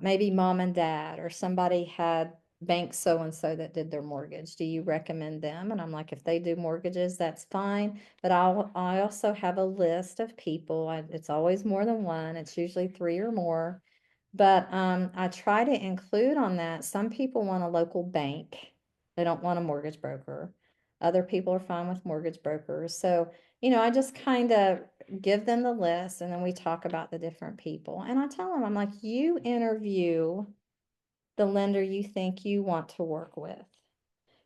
maybe mom and dad or somebody had bank so and so that did their mortgage. Do you recommend them? And I'm like, if they do mortgages, that's fine. But I also have a list of people. It's always more than one. It's usually three or more, but I try to include on that. Some people want a local bank. They don't want a mortgage broker. Other people are fine with mortgage brokers. So, you know, I just kind of give them the list and then we talk about the different people. And I tell them, I'm like, you interview the lender you think you want to work with.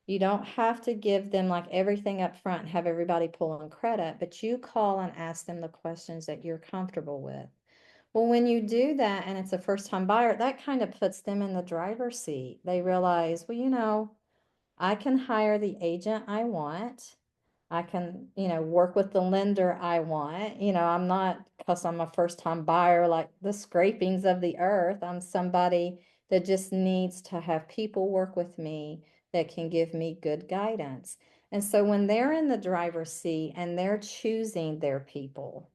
You don't have to give them like everything up front and have everybody pulling credit, but you call and ask them the questions that you're comfortable with. Well, when you do that and it's a first time buyer, that kind of puts them in the driver's seat. They realize, well, you know, I can hire the agent I want. I can, you know, work with the lender I want. You know, I'm not, because I'm a first time buyer, like the scrapings of the earth. I'm somebody that just needs to have people work with me that can give me good guidance. And so when they're in the driver's seat and they're choosing their people,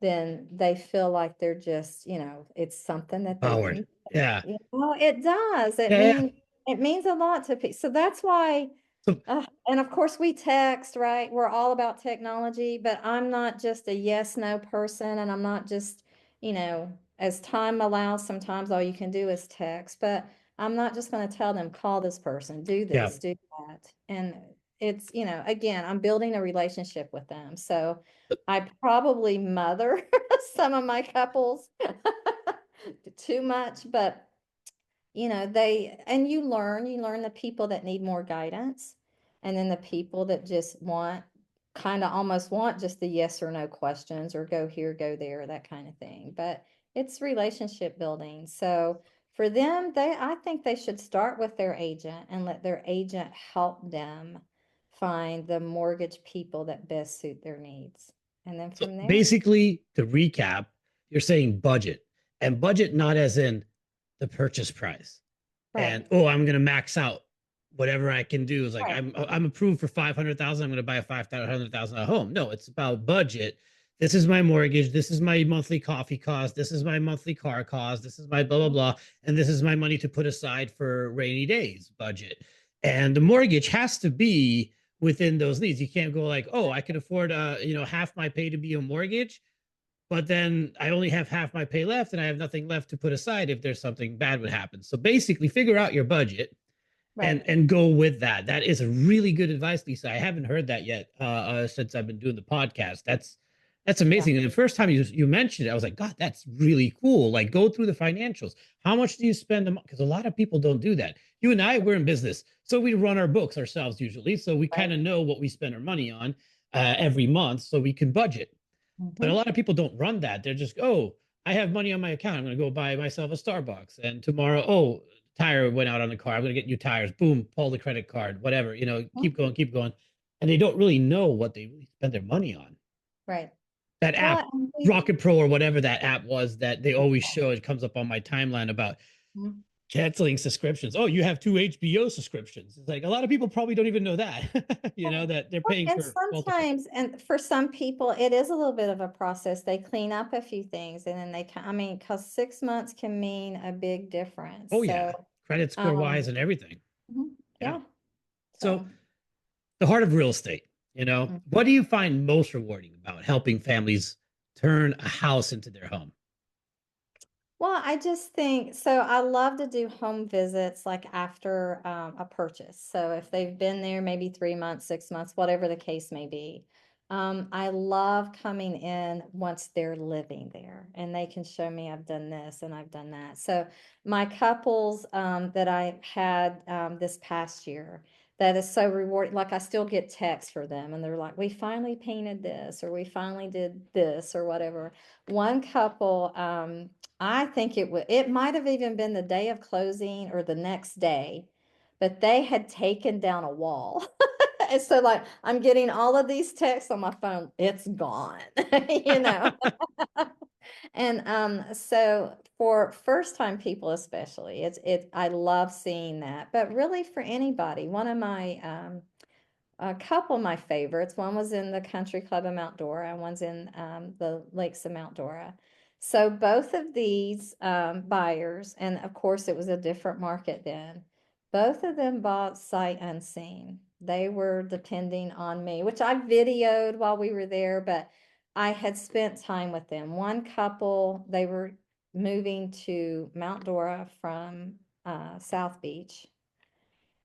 then they feel like they're just, you know, it's something that they Howard. can, Yeah. you know, it does. Yeah. Yeah. It means a lot to people. So that's why, So And of course we text, right? We're all about technology, but I'm not just a yes, no person. And I'm not just, as time allows, sometimes all you can do is text, but I'm not just going to tell them, call this person, do yeah, this, do that. And it's, again, I'm building a relationship with them. So I probably mother some of my couples too much, but you learn the people that need more guidance, and then the people that just kind of almost want just the yes or no questions, or go here, go there, that kind of thing. But it's relationship building. So for them, I think they should start with their agent and let their agent help them find the mortgage people that best suit their needs. And then so from there, basically, to recap, you're saying budget, and budget not as in the purchase price. right, And oh, I'm gonna max out whatever I can do. Is like right, I'm approved for 500,000. I'm gonna buy a 500,000 home. No, it's about budget. This is my mortgage. This is my monthly coffee cost. This is my monthly car cost. This is my blah blah blah, and this is my money to put aside for rainy days budget. And the mortgage has to be within those needs. You can't go like, oh, I can afford half my pay to be a mortgage, but then I only have half my pay left and I have nothing left to put aside if there's something bad would happen. So basically figure out your budget right, and go with that. That is a really good advice, Lisa. I haven't heard that yet since I've been doing the podcast. That's yeah, amazing. And the first time you mentioned it, I was like, God, that's really cool. Like, go through the financials. How much do you spend? Because a lot of people don't do that. You and I, we're in business, so we run our books ourselves usually. So we kind right. of know what we spend our money on every month, so we can budget. But a Mhm. lot of people don't run that. They're just, oh, I have money on my account. I'm going to go buy myself a Starbucks. And tomorrow, oh, tire went out on the car. I'm going to get new tires. Boom, pull the credit card, whatever. Mhm. Keep going, keep going. And they don't really know what they really spend their money on. Right. That app, Well, and Rocket Pro or whatever that app was that they always show, it comes up on my timeline about Mhm. canceling subscriptions. Oh, you have two HBO subscriptions. It's like a lot of people probably don't even know that, that they're paying And for multiple. sometimes, and for some people, it is a little bit of a process. They clean up a few things, and then I mean, because 6 months can mean a big difference. Oh, So, yeah. Credit score wise um, and everything. Yeah. yeah. So, So, the heart of real estate, mhm. what do you find most rewarding about helping families turn a house into their home? Well, I just think so. I love to do home visits like after a purchase. So if they've been there maybe 3 months, 6 months, whatever the case may be. I love coming in once they're living there and they can show me I've done this and I've done that. So my couples that I had this past year, that is so rewarding. Like I still get texts for them and they're like, we finally painted this or we finally did this or whatever. One couple, I think it might have even been the day of closing or the next day, but they had taken down a wall. And so like I'm getting all of these texts on my phone, it's gone, you know. And so for first time people especially, I love seeing that. But really for anybody, one of my a couple of my favorites. One was in the Country Club of Mount Dora, and one's in the Lakes of Mount Dora. So both of these buyers, and of course it was a different market then, both of them bought sight unseen. They were depending on me, which I videoed while we were there, but I had spent time with them. One couple, they were moving to Mount Dora from South Beach,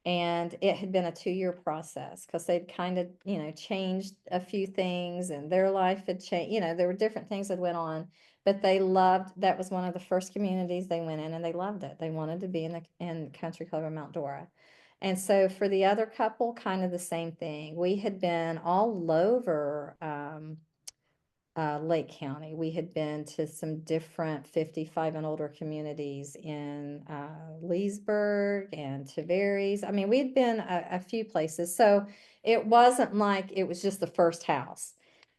and it had been a 2 year process because they'd kind of changed a few things and their life had changed. There were different things that went on, but they loved, that was one of the first communities they went in and they loved it. They wanted to be in Country Club of Mount Dora. And so for the other couple, kind of the same thing. We had been all over Lake County. We had been to some different 55 and older communities in Leesburg and Tavares. I mean, we'd been a few places. So it wasn't like it was just the first house.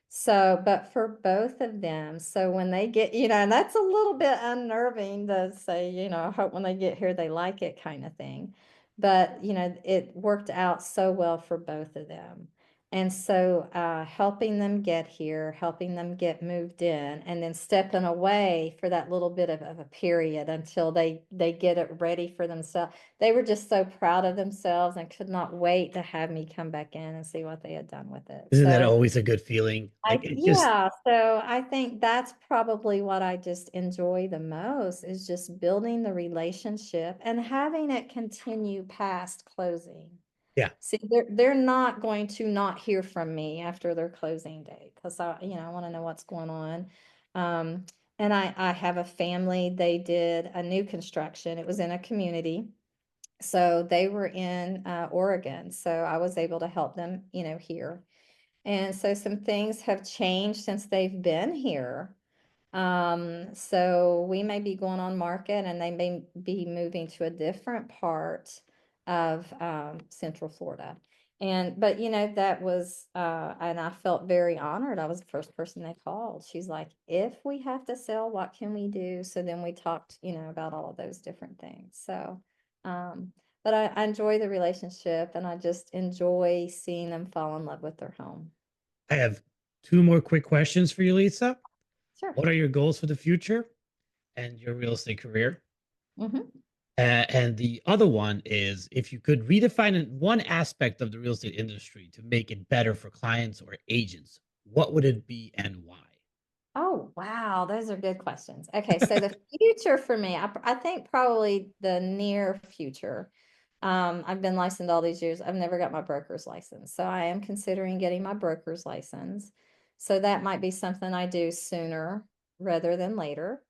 So, but for both of them, so when they get, and that's a little bit unnerving to say, I hope when they get here they like it kind of thing. But, it worked out so well for both of them. And so helping them get here, helping them get moved in, and then stepping away for that little bit of a period until they get it ready for themselves. They were just so proud of themselves and could not wait to have me come back in and see what they had done with it. Isn't that So always a good feeling? Like it just, yeah, so I think that's probably what I just enjoy the most is just building the relationship and having it continue past closing. yeah. See, they're not going to not hear from me after their closing date because I want to know what's going on. Um, and I have a family. They did a new construction. It was in a community, so they were in Oregon. So I was able to help them, here. And so some things have changed since they've been here. So we may be going on market and they may be moving to a different part of Central Florida. But that was, and I felt very honored. I was the first person they called. She's like, if we have to sell, what can we do? So then we talked, about all of those different things. So, but I enjoy the relationship and I just enjoy seeing them fall in love with their home. I have two more quick questions for you, Lisa. Sure. What are your goals for the future and your real estate career? Hmm. And the other one is if you could redefine one aspect of the real estate industry to make it better for clients or agents, what would it be and why? Oh, wow. Those are good questions. Okay. So the future for me, I think probably the near future. I've been licensed all these years. I've never got my broker's license. So I am considering getting my broker's license. So that might be something I do sooner rather than later.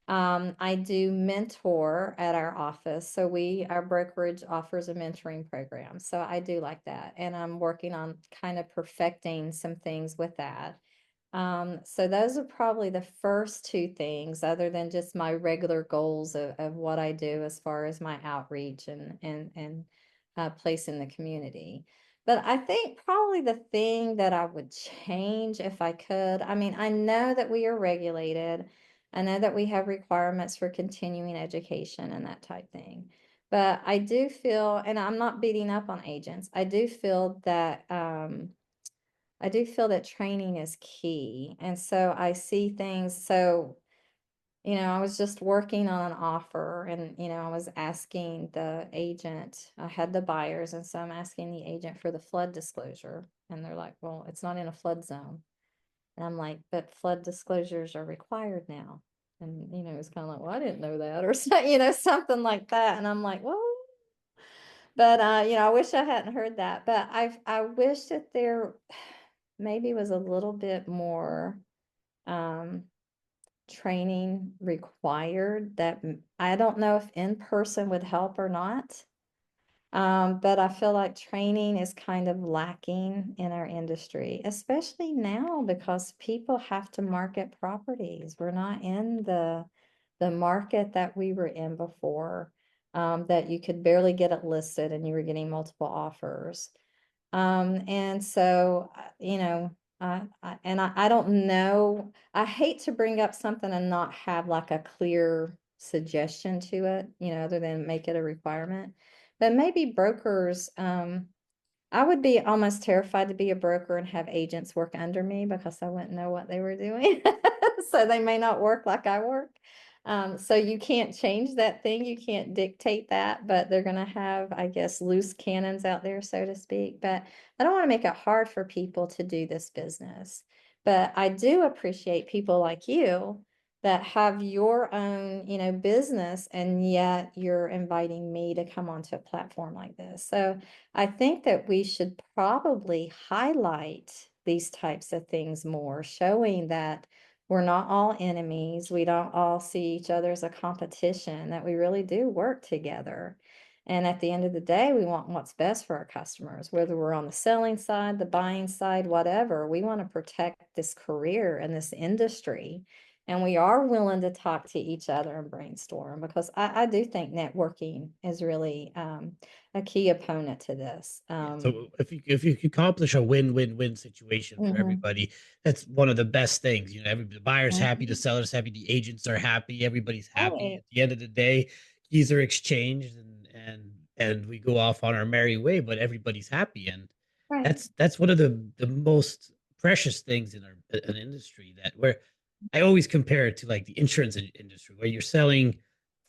I do mentor at our office. So our brokerage offers a mentoring program. So I do like that. And I'm working on kind of perfecting some things with that. So those are probably the first two things, other than just my regular goals of what I do as far as my outreach and place in the community. But I think probably the thing that I would change if I could, I mean, I know that we are regulated. I know that we have requirements for continuing education and that type thing. But I do feel, and I'm not beating up on agents, I do feel that training is key. And so I see things. So, I was just working on an offer and, I was asking the agent, I had the buyers. And so I'm asking the agent for the flood disclosure. And they're like, well, it's not in a flood zone. And I'm like, but flood disclosures are required now. And, it's kind of like, well, I didn't know that or so, something like that. And I'm like, well, but, I wish I hadn't heard that, but I wish that there maybe was a little bit more, um, training required that I don't know if in person would help or not. But I feel like training is kind of lacking in our industry, especially now because people have to market properties. We're not in the market that we were in before, that you could barely get it listed and you were getting multiple offers. And so, I don't know. I hate to bring up something and not have like a clear suggestion to it, other than make it a requirement. But maybe brokers, I would be almost terrified to be a broker and have agents work under me because I wouldn't know what they were doing. So they may not work like I work. So you can't change that thing. You can't dictate that, but they're going to have, I guess, loose cannons out there, so to speak. But I don't want to make it hard for people to do this business. But I do appreciate people like you that have your own, business, and yet you're inviting me to come onto a platform like this. So I think that we should probably highlight these types of things more, showing that we're not all enemies. We don't all see each other as a competition, that we really do work together. And at the end of the day, we want what's best for our customers, whether we're on the selling side, the buying side, whatever. We want to protect this career and this industry. And we are willing to talk to each other and brainstorm because I do think networking is really a key opponent to this. Yeah. So if you could accomplish a win-win-win situation for Mhm, everybody, that's one of the best things. The buyer's happy, the mhm. seller's happy, the agents are happy, everybody's happy. Right. At the end of the day, keys are exchanged and we go off on our merry way, but everybody's happy. And Right. That's one of the most precious things in an industry, that where I always compare it to like the insurance industry, where you're selling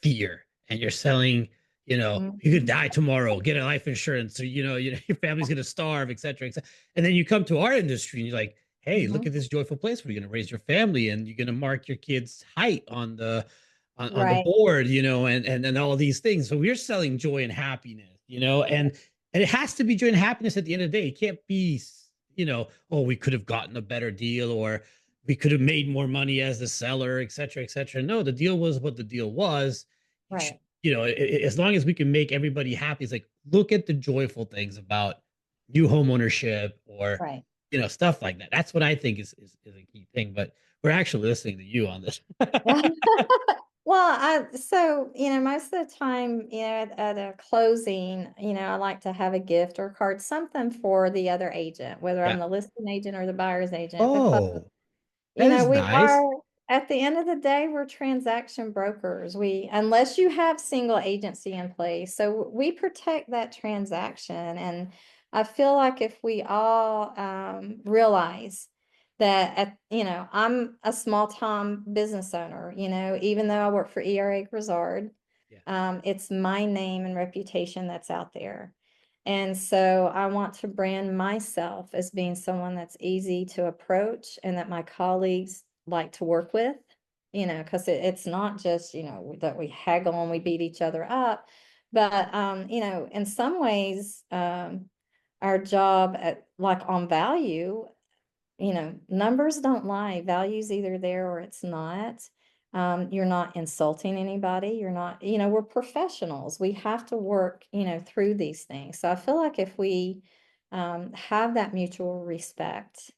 fear and you're selling, you could Mhm. die tomorrow, get a life insurance, or your family's gonna starve, et cetera, et cetera. And then you come to our industry and you're like, hey, look Mhm. at this joyful place where you're gonna raise your family and you're gonna mark your kid's height on the Right. board, and all these things. So we're selling joy and happiness, and it has to be joy and happiness at the end of the day. It can't be, oh, we could have gotten a better deal, or we could have made more money as the seller, et cetera, et cetera. No, the deal was what the deal was. You should, Right. as long as we can make everybody happy, it's like, look at the joyful things about new home ownership, or, Right. stuff like that. That's what I think is a key thing. But we're actually listening to you on this. Well, most of the time, at a closing, I like to have a gift or card, something for the other agent, whether I'm Yeah. the listing agent or the buyer's agent, because Oh, that is we nice. are, at the end of the day, we're transaction brokers. Unless you have single agency in place, so we protect that transaction. And I feel like if we all realize that, I'm a small time business owner, even though I work for ERA Grizzard, Yeah. it's my name and reputation that's out there. And so I want to brand myself as being someone that's easy to approach and that my colleagues like to work with, because it's not just, that we haggle and we beat each other up. But, in some ways, our job like on value, numbers don't lie. Value's either there or it's not. You're not insulting anybody. You're not, we're professionals. We have to work, through these things. So I feel like if we have that mutual respect,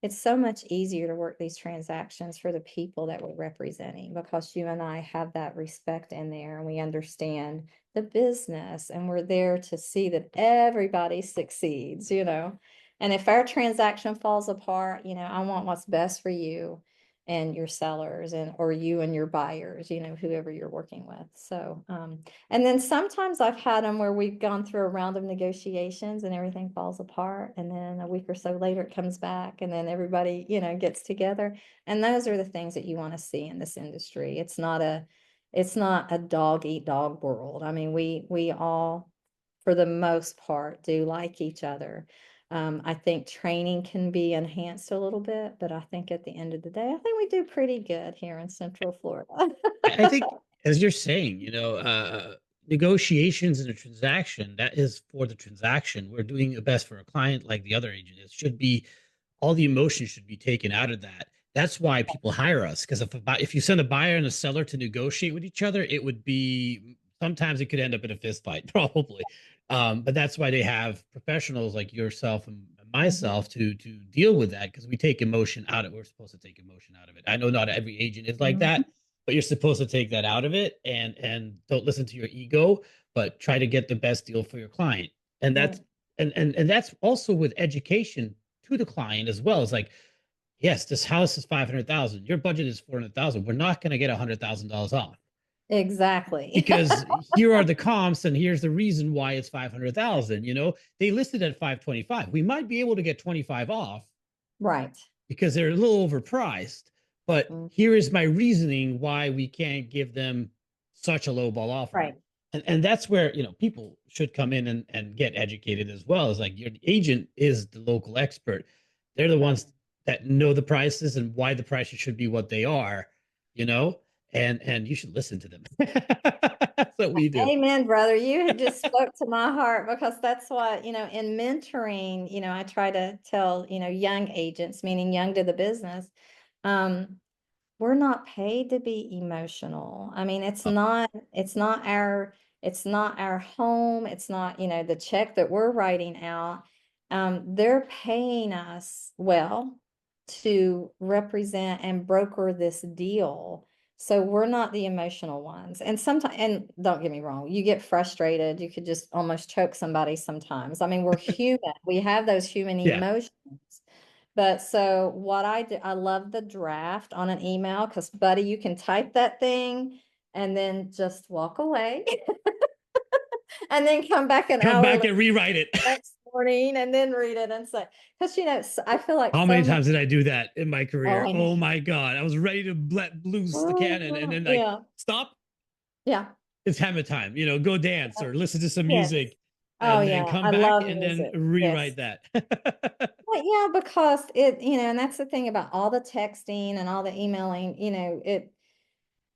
it's so much easier to work these transactions for the people that we're representing, because you and I have that respect in there and we understand the business and we're there to see that everybody succeeds. And if our transaction falls apart, I want what's best for you and your sellers, or you and your buyers, whoever you're working with. So, and then sometimes I've had them where we've gone through a round of negotiations and everything falls apart. And then a week or so later it comes back and then everybody, gets together. And those are the things that you want to see in this industry. It's not a dog eat dog world. I mean, we all, for the most part, do like each other. I think training can be enhanced a little bit, but I think at the end of the day, I think we do pretty good here in Central Florida. I think, as you're saying, negotiations in a transaction, that is for the transaction. We're doing the best for a client, like the other agent. It should be, all the emotion should be taken out of that. That's why people hire us. Because if you send a buyer and a seller to negotiate with each other, it would be, sometimes it could end up in a fist fight, probably. But that's why they have professionals like yourself and Mhm. myself to deal with that, because we take emotion out of it. We're supposed to take emotion out of it. I know not every agent is like Mhm. that, but you're supposed to take that out of it, and don't listen to your ego, but try to get the best deal for your client. And that's, Right. and that's also with education to the client as well. It's like, yes, this house is 500,000. Your budget is 400,000. We're not going to get $100,000 off, Exactly. because here are the comps and here's the reason why it's 500,000. They listed at 525. We might be able to get 25 off Right. because they're a little overpriced. But Mm. here is my reasoning why we can't give them such a low ball offer. Right. And that's where, people should come in and get educated as well. Is like, your agent is the local expert. They're the Right. ones that know the prices and why the prices should be what they are, you know, and you should listen to them. That's what we do. Amen, brother. You had just spoke to my heart, because that's what, in mentoring, I try to tell, young agents, meaning young to the business, um, we're not paid to be emotional. I mean, it's not our home. It's not, the check that we're writing out. They're paying us well to represent and broker this deal. So we're not the emotional ones. And sometimes, and don't get me wrong, you get frustrated. You could just almost choke somebody sometimes. I mean, we're human. We have those human Yeah. emotions. But so what I do, I love the draft on an email, because buddy, you can type that thing and then just walk away and then come back an Come hour back later. and rewrite it. morning and then read it and say, because I feel like How many so much. times did I do that in my Oh, career? I know. Oh my God. I was ready to let loose the cannon and then like, Yeah, stop. yeah, It's hammer time, go dance or listen to some yes. music Oh and then yeah, come I back love and then music. Yes. rewrite that. But yeah, because and that's the thing about all the texting and all the emailing,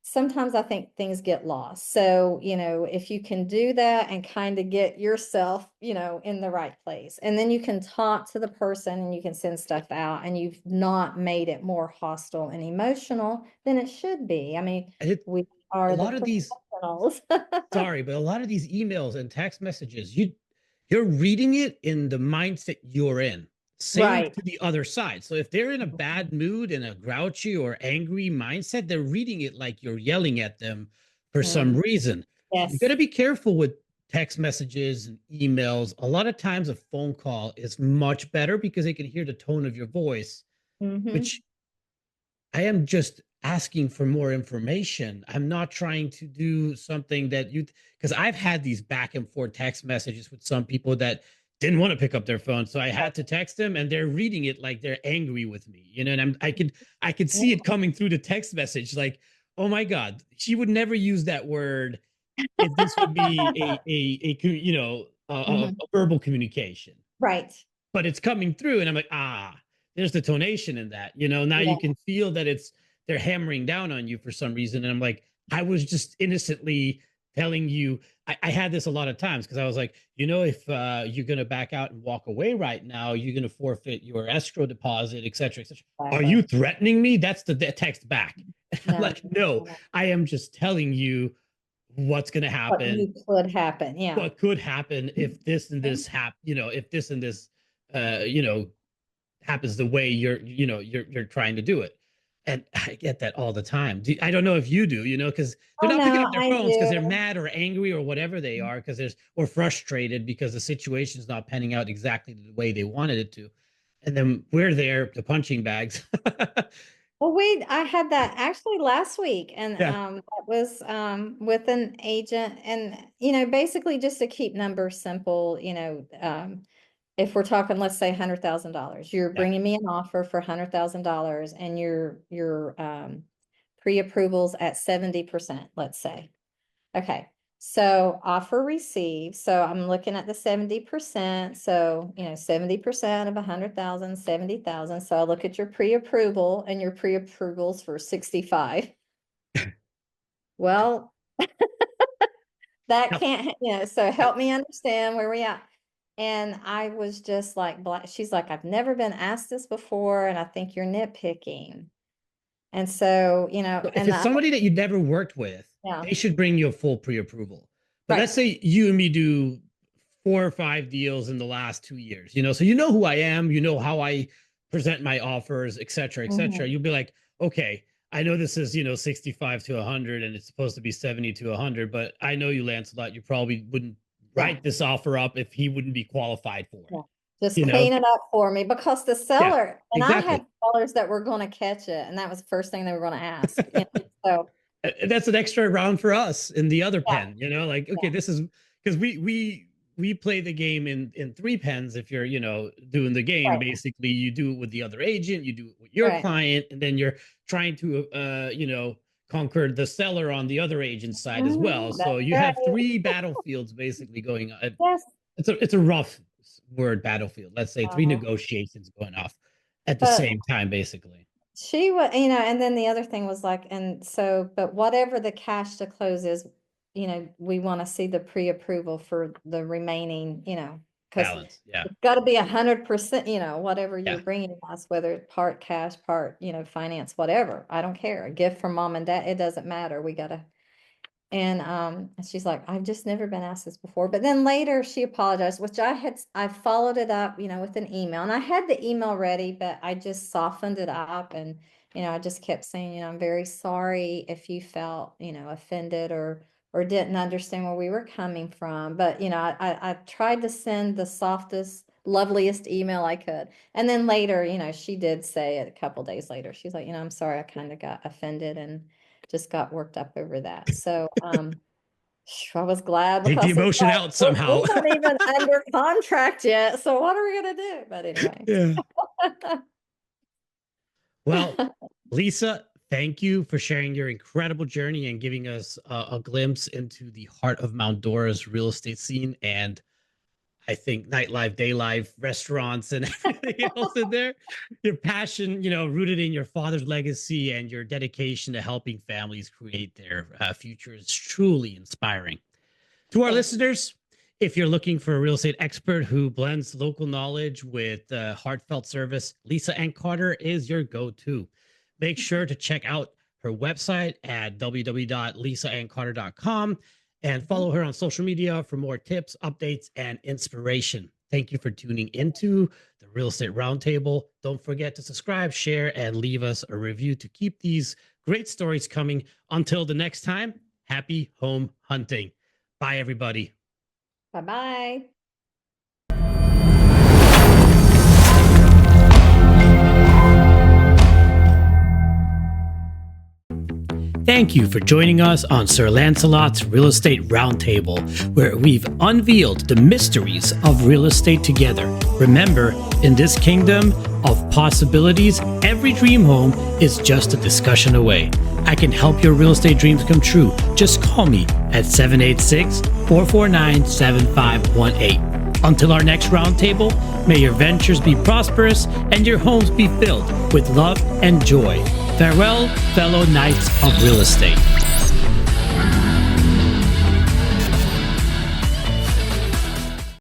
sometimes I think things get lost. So, if you can do that and kind of get yourself, in the right place, and then you can talk to the person and you can send stuff out and you've not made it more hostile and emotional than it should be. I mean, it, we a are the lot of these professionals. sorry, but a lot of these emails and text messages, you're reading it in the mindset you're in. Same Right. to the other side. So if they're in a bad mood and a grouchy or angry mindset, they're reading it like you're yelling at them for some Mhm. reason. So you got Yes. to be careful with text messages and emails. A lot of times a phone call is much better because they can hear the tone of your voice, Hmm. which I am just asking for more information. I'm not trying to do something that because I've had these back and forth text messages with some people that didn't want to pick up their phone. So I had to text them and they're reading it like they're angry with me, and I could see it coming through the text message like, oh my God, she would never use that word if this would be Hmm. a verbal communication, Right. but it's coming through and I'm like, there's the tonation in that, now you Yeah. can feel that they're hammering down on you for some reason. And I'm like, I was just innocently telling you. I had this a lot of times because I was like, if you're going to back out and walk away right now, you're going to forfeit your escrow deposit, et cetera, et cetera. Are you Exactly. threatening me? That's the text back. I'm No. like, no, No. I am just telling you what's going to What happen, you could happen. Yeah. what could happen if this and Mhm. this if this and this uh you know happens the way you're trying to do it. And I get that all the time. I don't know if you do, because they're Oh not picking no, up their I phones because they're do. mad or angry or whatever they are, because there's or frustrated because the situation's not panning out exactly the way they wanted it to. And then we're there, the punching bags. Well, I had that actually last week, and Yeah. that was with an agent, and basically just to keep numbers simple, if we're talking, let's say $100,000, you're Yeah. bringing me an offer for $100,000, and your pre-approvals at 70%, let's say. Okay, so offer received. So I'm looking at the 70%. So, 70% of 100,000, 70,000. So I look at your pre-approval, and your pre-approvals for 65. Well, that Now, can't, so help me understand where we at. And I was just like, she's like, I've never been asked this before, and I think you're nitpicking. And so, so if and it's somebody that you never worked with, yeah, they should bring you a full pre-approval. But let's right. say you and me do 4 or 5 deals in the last 2 years, so you know who I am, you know how I present my offers, et cetera, et cetera. Mhm. You'll be like, okay, I know this is 65 to 100 and it's supposed to be 70 to 100, but I know you, Lancelot, you probably wouldn't Yeah. write this offer up if he wouldn't be qualified for it, Yeah. Just you know? clean it up for me, because the Yeah, seller, and I exactly. had sellers that were going to catch it, and that was the first thing they were going to ask. So That's an extra round for us in the other yeah, pen, like, okay, yeah, this is because we play the game in three pens. If you're doing the game, right, basically you do it with the other agent, you do it with your right. client, and then you're trying to conquer the seller on the other agent's side as well. Mhm. So That's you right. have three battlefields basically going on. Yes. It's a rough word, battlefield. Let's say three Uh-huh. negotiations going off at the But same time, basically. she was, and then the other thing was like, and so, but whatever the cash to close is, we want to see the pre-approval for the remaining, because Balance. Yeah. it's got to be 100%, whatever you're Yeah. bringing us, whether it's part cash, part, finance, whatever. I don't care. A gift from mom and dad, it doesn't matter. We got to. And she's like, I've just never been asked this before. But then later she apologized, which I followed it up, with an email. And I had the email ready, but I just softened it up, and, I just kept saying, I'm very sorry if you felt, offended, or didn't understand where we were coming from. But, I tried to send the softest, loveliest email I could. And then later, she did say it a couple days later. She's like, I'm sorry, I kind of got offended and just got worked up over that. So, I was glad Take the because it's emotion like, out somehow. we're not even under contract yet. So what are we gonna do? But anyway. Yeah. Well, Lisa, thank you for sharing your incredible journey and giving us a glimpse into the heart of Mount Dora's real estate scene, and I think nightlife, day life, restaurants, and everything else in there. Your passion, rooted in your father's legacy and your dedication to helping families create their future is truly inspiring. To our Thank listeners, if you're looking for a real estate expert who blends local knowledge with heartfelt service, Lisa Ann Carter is your go-to. Make sure to check out her website at www.lisaanncarter.com and you. follow her on social media for more tips, updates, and inspiration. Thank you for tuning into the Real Estate Roundtable. Don't forget to subscribe, share, and leave us a review to keep these great stories coming. Until the next time, happy home hunting. Bye, everybody. Bye-bye. Thank you for joining us on Sir Lancelot's Real Estate Roundtable, where we've unveiled the mysteries of real estate together. Remember, in this kingdom of possibilities, every dream home is just a discussion away. I can help your real estate dreams come true. Just call me at 786-449-7518. Until our next roundtable, may your ventures be prosperous and your homes be filled with love and joy. Farewell, fellow knights of real estate.